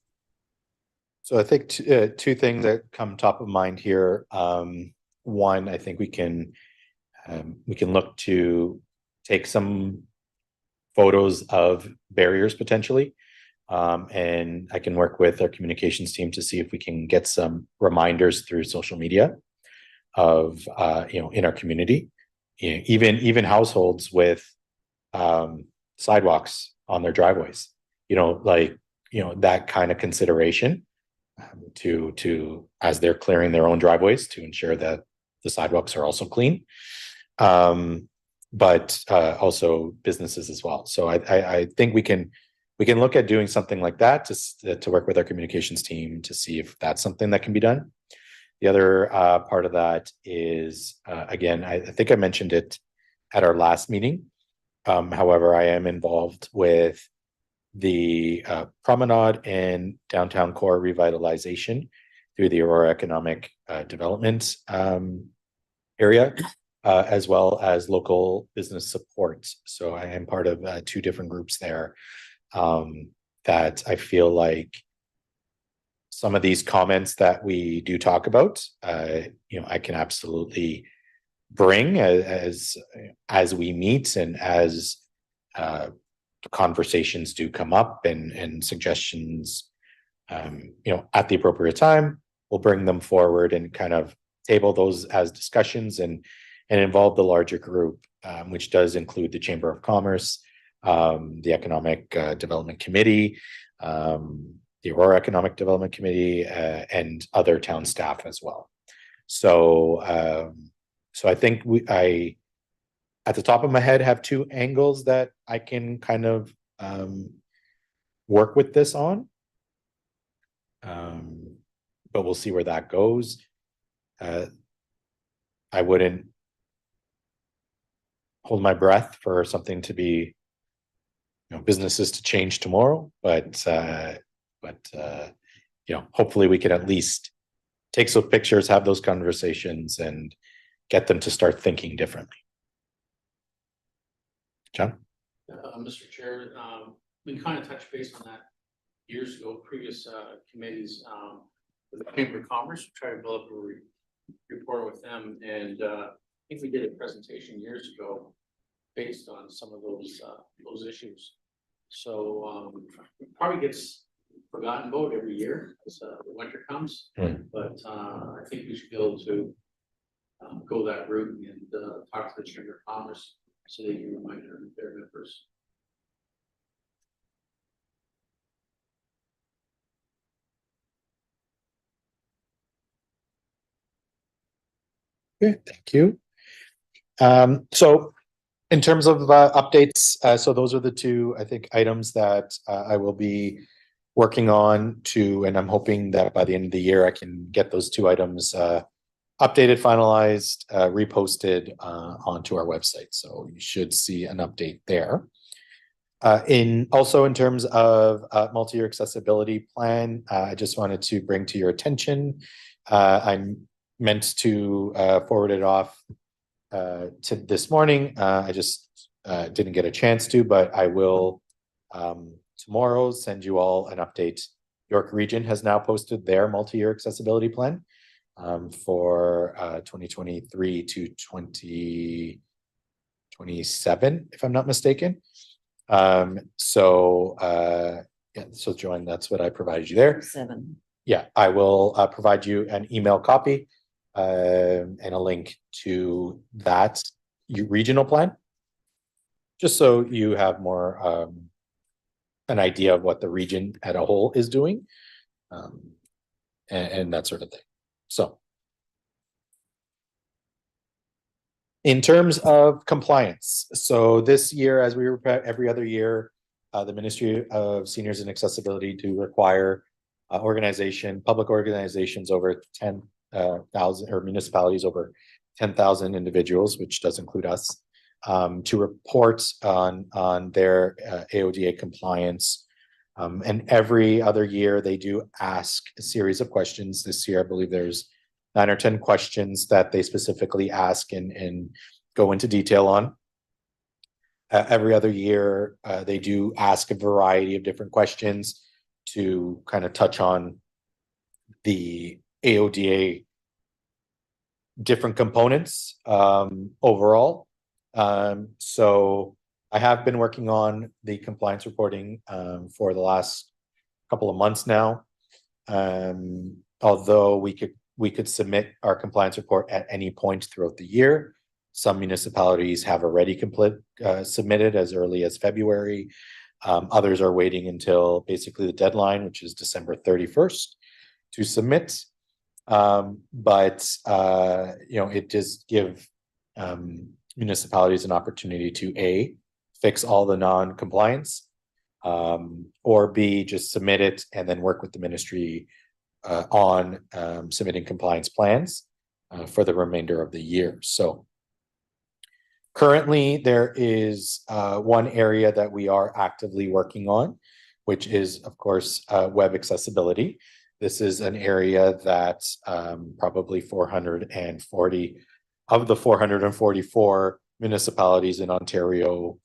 I think two things that come top of mind here. One, I think we can look to take some photos of barriers potentially. And I can work with our communications team to see if we can get some reminders through social media of, in our community, even households with sidewalks on their driveways, that kind of consideration to as they're clearing their own driveways to ensure that the sidewalks are also clean. But also businesses as well. So I think we can we can look at doing something like that to work with our communications team to see if that's something that can be done. The other part of that is, again, I think I mentioned it at our last meeting. However, I am involved with the promenade and downtown core revitalization through the Aurora Economic Development area, as well as local business support. So I am part of 2 different groups there that I feel like some of these comments that we do talk about, I can absolutely bring as we meet and as conversations do come up and suggestions, at the appropriate time, we'll bring them forward and kind of table those as discussions and involve the larger group, which does include the Chamber of Commerce, the Economic Development Committee, the Aurora Economic Development Committee, and other town staff as well. So I think I, at the top of my head, have 2 angles that I can kind of work with this on. But we'll see where that goes. I wouldn't hold my breath for something to be, businesses to change tomorrow, but hopefully we can at least take some pictures, have those conversations, and get them to start thinking differently. John? Mr. Chair, we kind of touched base on that years ago, previous committees, with the Chamber of Commerce, we tried to develop a report with them, and I think we did a presentation years ago based on some of those issues. So it probably gets forgotten about every year as the winter comes, but I think we should be able to go that route and talk to the Chamber of Commerce so they can remind their members. Okay, thank you. So in terms of updates, so those are the 2, I think, items that I will be working on and I'm hoping that by the end of the year, I can get those 2 items updated, finalized, reposted onto our website. So you should see an update there. In terms of multi-year accessibility plan, I just wanted to bring to your attention, I'm meant to forward it off to this morning. I just didn't get a chance to, but I will tomorrow send you all an update. York Region has now posted their multi-year accessibility plan for 2023 to 2027, if I'm not mistaken. So Joanne, that's what I provided you there. 7. Yeah, I will provide you an email copy and a link to that regional plan, just so you have more an idea of what the region as a whole is doing, and that sort of thing. So in terms of compliance, so this year, as we repeat every other year, the Ministry of Seniors and Accessibility do require public organizations over 10,000 or municipalities over 10,000 individuals, which does include us, to report on their AODA compliance. And every other year they do ask a series of questions. This year, I believe there's 9 or 10 questions that they specifically ask and go into detail on. Every other year, they do ask a variety of different questions to kind of touch on the AODA different components overall. So I have been working on the compliance reporting for the last couple of months now. Although we could submit our compliance report at any point throughout the year. Some municipalities have already submitted as early as February. Others are waiting until basically the deadline, which is December 31st, to submit. But it does give municipalities an opportunity to fix all the non-compliance, or B, just submit it and then work with the ministry on submitting compliance plans for the remainder of the year. So currently there is one area that we are actively working on, which is, of course, web accessibility. This is an area that probably 440 of the 444 municipalities in Ontario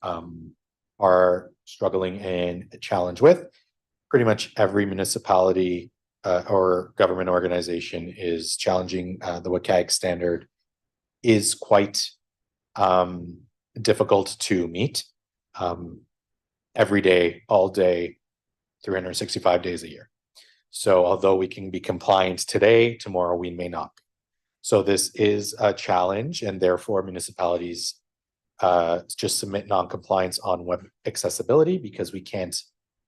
are struggling and challenged with. Pretty much every municipality or government organization is challenging the WCAG standard is quite difficult to meet every day, all day, 365 days a year. So although we can be compliant today, tomorrow we may not be. So this is a challenge, and therefore municipalities just submit non-compliance on web accessibility because we can't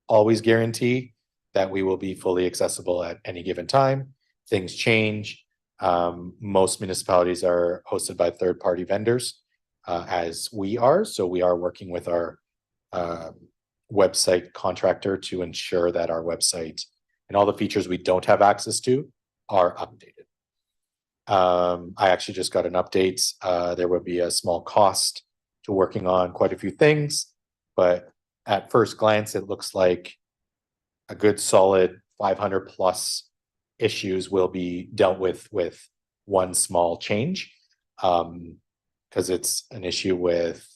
always guarantee that we will be fully accessible at any given time. Things change. Most municipalities are hosted by third-party vendors, as we are. So we are working with our website contractor to ensure that our website and all the features we don't have access to are updated. I actually just got an update. There will be a small cost to working on quite a few things, but at first glance, it looks like a good solid 500 plus issues will be dealt with one small change, because it's an issue with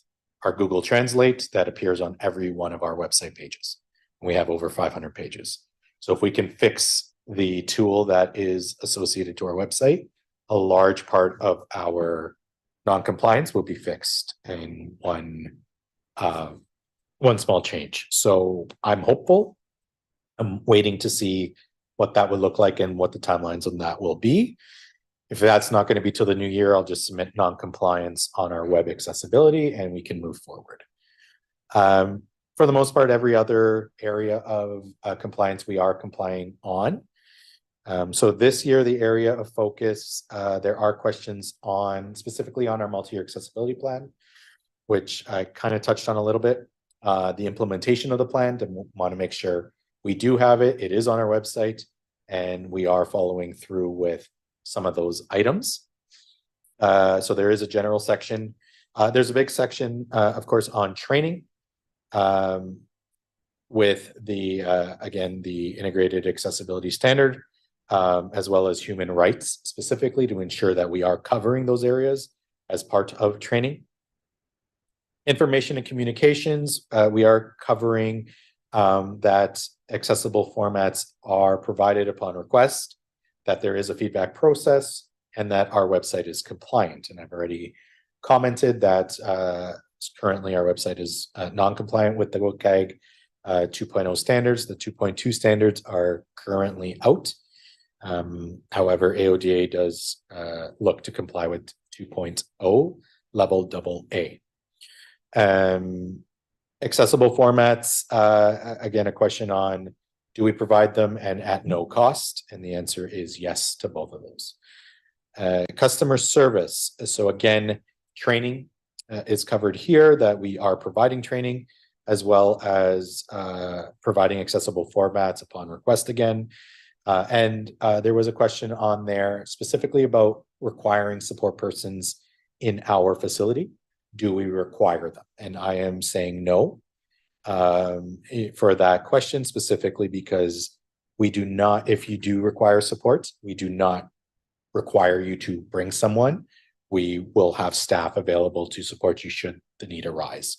our Google Translate that appears on every one of our website pages. We have over 500 pages. So if we can fix the tool that is associated to our website, a large part of our non-compliance will be fixed in one small change. So I'm hopeful. I'm waiting to see what that would look like and what the timelines on that will be. If that's not going to be till the new year, I'll just submit non-compliance on our web accessibility and we can move forward. For the most part, every other area of compliance we are complying on. So this year, the area of focus, there are questions on specifically on our multi-year accessibility plan, which I kind of touched on a little bit. The implementation of the plan, to want to make sure we do have it. It is on our website and we are following through with some of those items. So there is a general section. There's a big section, of course, on training with the, again, the integrated accessibility standard, as well as human rights specifically to ensure that we are covering those areas as part of training. Information and communications, we are covering that accessible formats are provided upon request, that there is a feedback process, and that our website is compliant. And I've already commented that currently our website is non-compliant with the WCAG 2.0 standards. The 2.2 standards are currently out. However, AODA does look to comply with 2.0 level AA. Accessible formats, again, a question on, do we provide them and at no cost? And the answer is yes to both of those. Customer service. So again, training is covered here, that we are providing training as well as providing accessible formats upon request again. And there was a question on there specifically about requiring support persons in our facility. Do we require them? And I am saying no for that question specifically because we do not, if you do require support, we do not require you to bring someone. We will have staff available to support you should the need arise.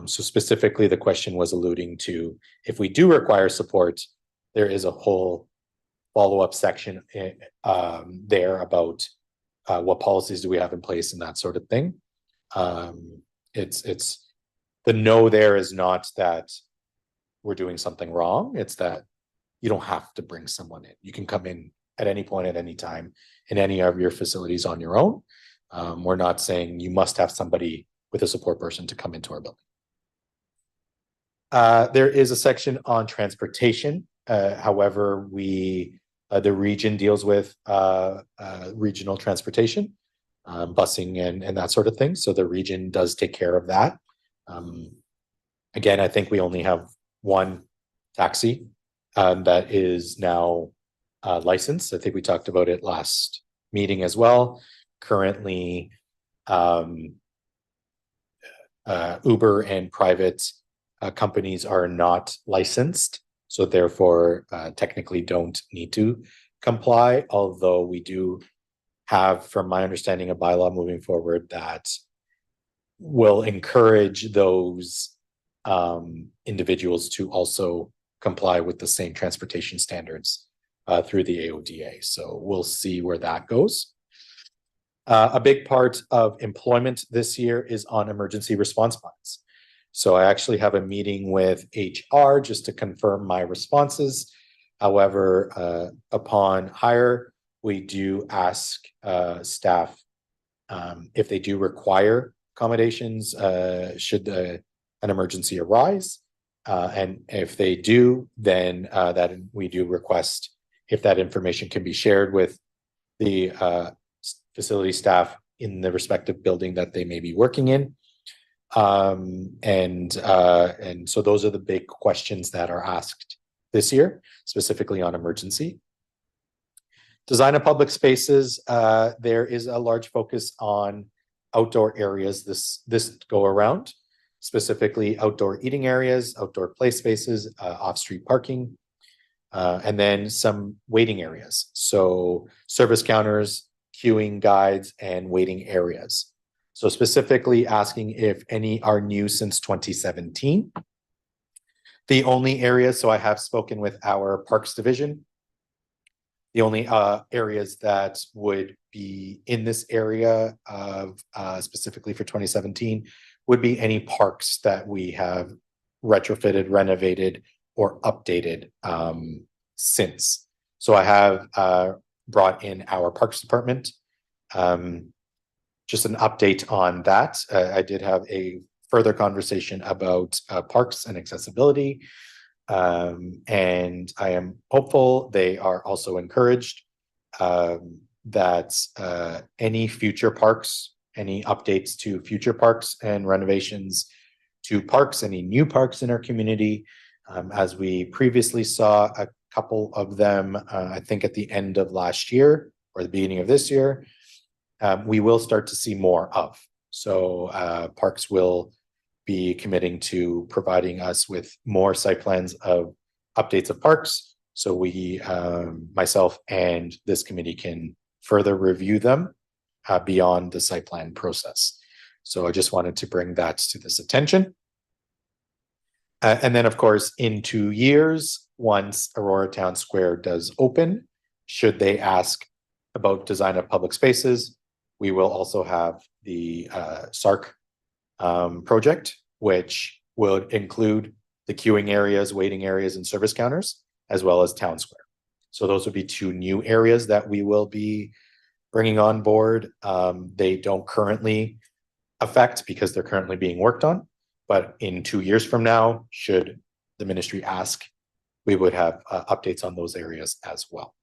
So specifically the question was alluding to, if we do require support, there is a whole follow-up section there about what policies do we have in place and that sort of thing. It's the no there is not that we're doing something wrong. It's that you don't have to bring someone in. You can come in at any point, at any time, in any of your facilities on your own. We're not saying you must have somebody with a support person to come into our building. There is a section on transportation. However, the region deals with regional transportation, busing and that sort of thing. So the region does take care of that. Again, I think we only have one taxi that is now licensed. I think we talked about it last meeting as well. Currently, Uber and private companies are not licensed, so therefore technically don't need to comply, although we do have, from my understanding, a bylaw moving forward that will encourage those individuals to also comply with the same transportation standards through the AODA. So we'll see where that goes. A big part of employment this year is on emergency response plans. So I actually have a meeting with HR just to confirm my responses. However, upon hire, we do ask staff if they do require accommodations should an emergency arise. And if they do, then that we do request if that information can be shared with the facility staff in the respective building that they may be working in. And so those are the big questions that are asked this year, specifically on emergency. Design of public spaces, there is a large focus on outdoor areas this go around, specifically outdoor eating areas, outdoor play spaces, off-street parking, and then some waiting areas. So service counters, queuing guides, and waiting areas. So specifically asking if any are new since 2017. The only areas, so I have spoken with our Parks Division. The only areas that would be in this area of specifically for 2017 would be any parks that we have retrofitted, renovated, or updated since. So I have brought in our Parks Department. Just an update on that. I did have a further conversation about parks and accessibility. And I am hopeful, they are also encouraged that any future parks, any updates to future parks and renovations to parks, any new parks in our community, as we previously saw a couple of them, I think at the end of last year or the beginning of this year, we will start to see more of. So parks will be committing to providing us with more site plans of updates of parks. So we, myself and this committee can further review them beyond the site plan process. So I just wanted to bring that to this attention. And then of course, in 2 years, once Aurora Town Square does open, should they ask about design of public spaces, we will also have the SARC project, which would include the queuing areas, waiting areas, and service counters, as well as Town Square. So those would be 2 new areas that we will be bringing on board. They don't currently affect because they're currently being worked on, but in 2 years from now, should the ministry ask, we would have updates on those areas as well.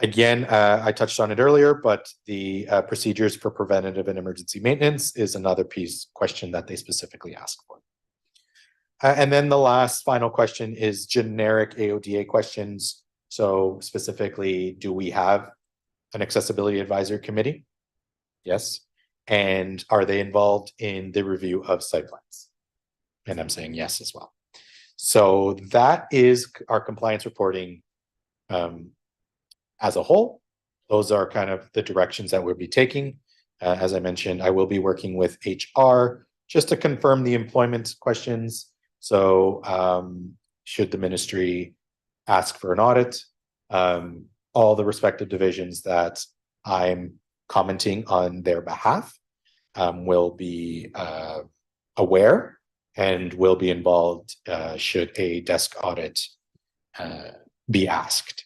Again, I touched on it earlier, but the procedures for preventative and emergency maintenance is another question that they specifically ask for. And then the last final question is generic AODA questions. So specifically, do we have an accessibility advisory committee? Yes. And are they involved in the review of site plans? And I'm saying yes as well. So that is our compliance reporting as a whole. Those are kind of the directions that we'll be taking. As I mentioned, I will be working with HR just to confirm the employment questions. So should the ministry ask for an audit, all the respective divisions that I'm commenting on their behalf will be aware and will be involved should a desk audit be asked.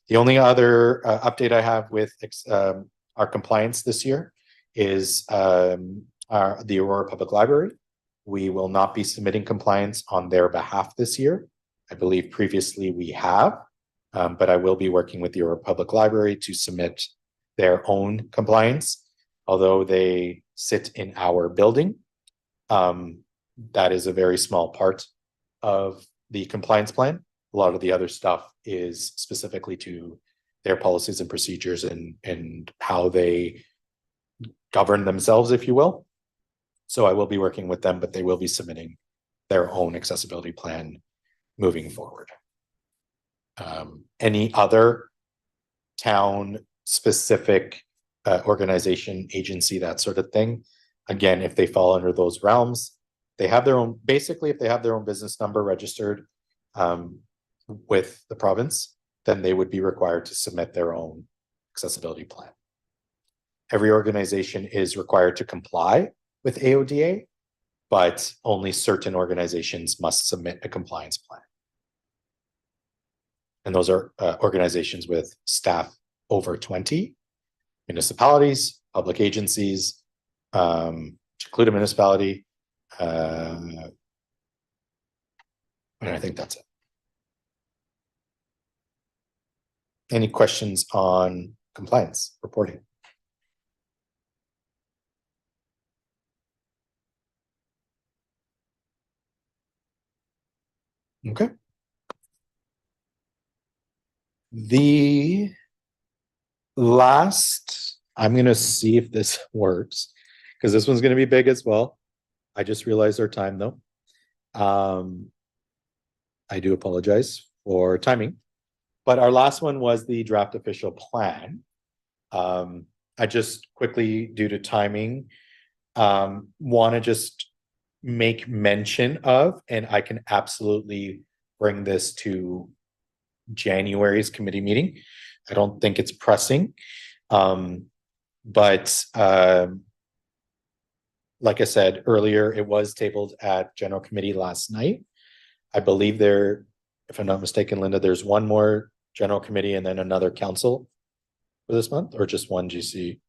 The only other update I have with our compliance this year is the Aurora Public Library. We will not be submitting compliance on their behalf this year. I believe previously we have, but I will be working with the Aurora Public Library to submit their own compliance, although they sit in our building. That is a very small part of the compliance plan. A lot of the other stuff is specifically to their policies and procedures and how they govern themselves, if you will. So I will be working with them, but they will be submitting their own accessibility plan moving forward. Any other town specific organization, agency, that sort of thing, again, if they fall under those realms, they have their own, basically, if they have their own business number registered with the province, then they would be required to submit their own accessibility plan. Every organization is required to comply with AODA, but only certain organizations must submit a compliance plan. And those are organizations with staff over 20, municipalities, public agencies, to include a municipality. And I think that's it. Any questions on compliance reporting? Okay. The last, I'm going to see if this works because this one's going to be big as well. I just realized our time though. I do apologize for timing, but our last one was the draft official plan. I just quickly, due to timing, want to just make mention of, and I can absolutely bring this to January's committee meeting. I don't think it's pressing, but like I said earlier, it was tabled at general committee last night. I believe there, if I'm not mistaken, Linda, there's one more general committee and then another council for this month, or just one GC.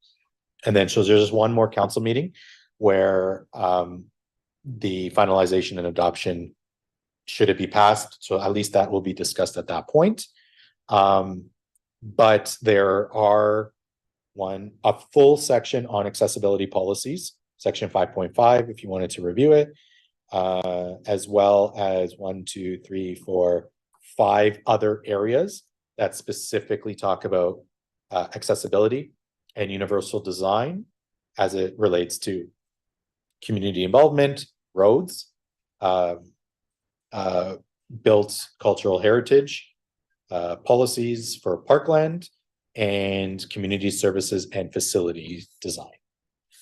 And then so there's just one more council meeting where the finalization and adoption, should it be passed, so at least that will be discussed at that point. But there are a full section on accessibility policies, section 5.5, if you wanted to review it, as well as 1, 2, 3, 4, 5 other areas that specifically talk about accessibility and universal design as it relates to community involvement, roads, built cultural heritage, policies for parkland, and community services and facilities design.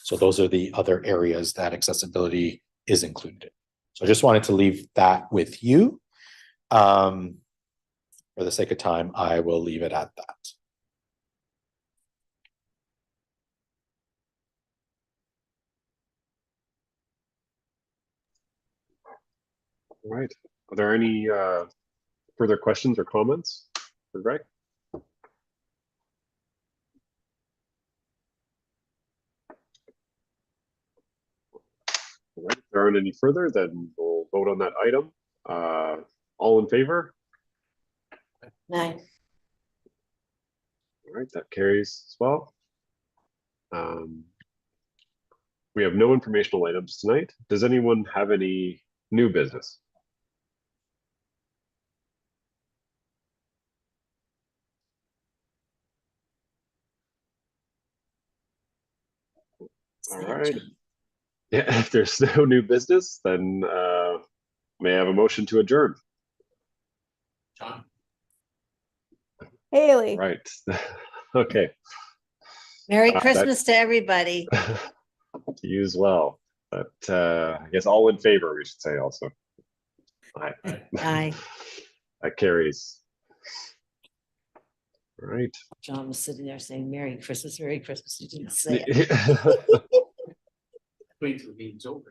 So those are the other areas that accessibility is included in. So I just wanted to leave that with you. For the sake of time, I will leave it at that. All right. Are there any further questions or comments for Greg? All right. If there aren't any further, then we'll vote on that item. All in favor? Nice. All right, that carries as well. We have no informational items tonight. Does anyone have any new business? All right. Yeah, if there's no new business, then may I have a motion to adjourn? John? Haley. Right. Okay. Merry that- Christmas to everybody. To you as well. But I guess all in favor, we should say also. Aye. Aye. That carries. All right. John was sitting there saying, Merry Christmas, Merry Christmas. You didn't say it. Yes. Wait till the meeting's over.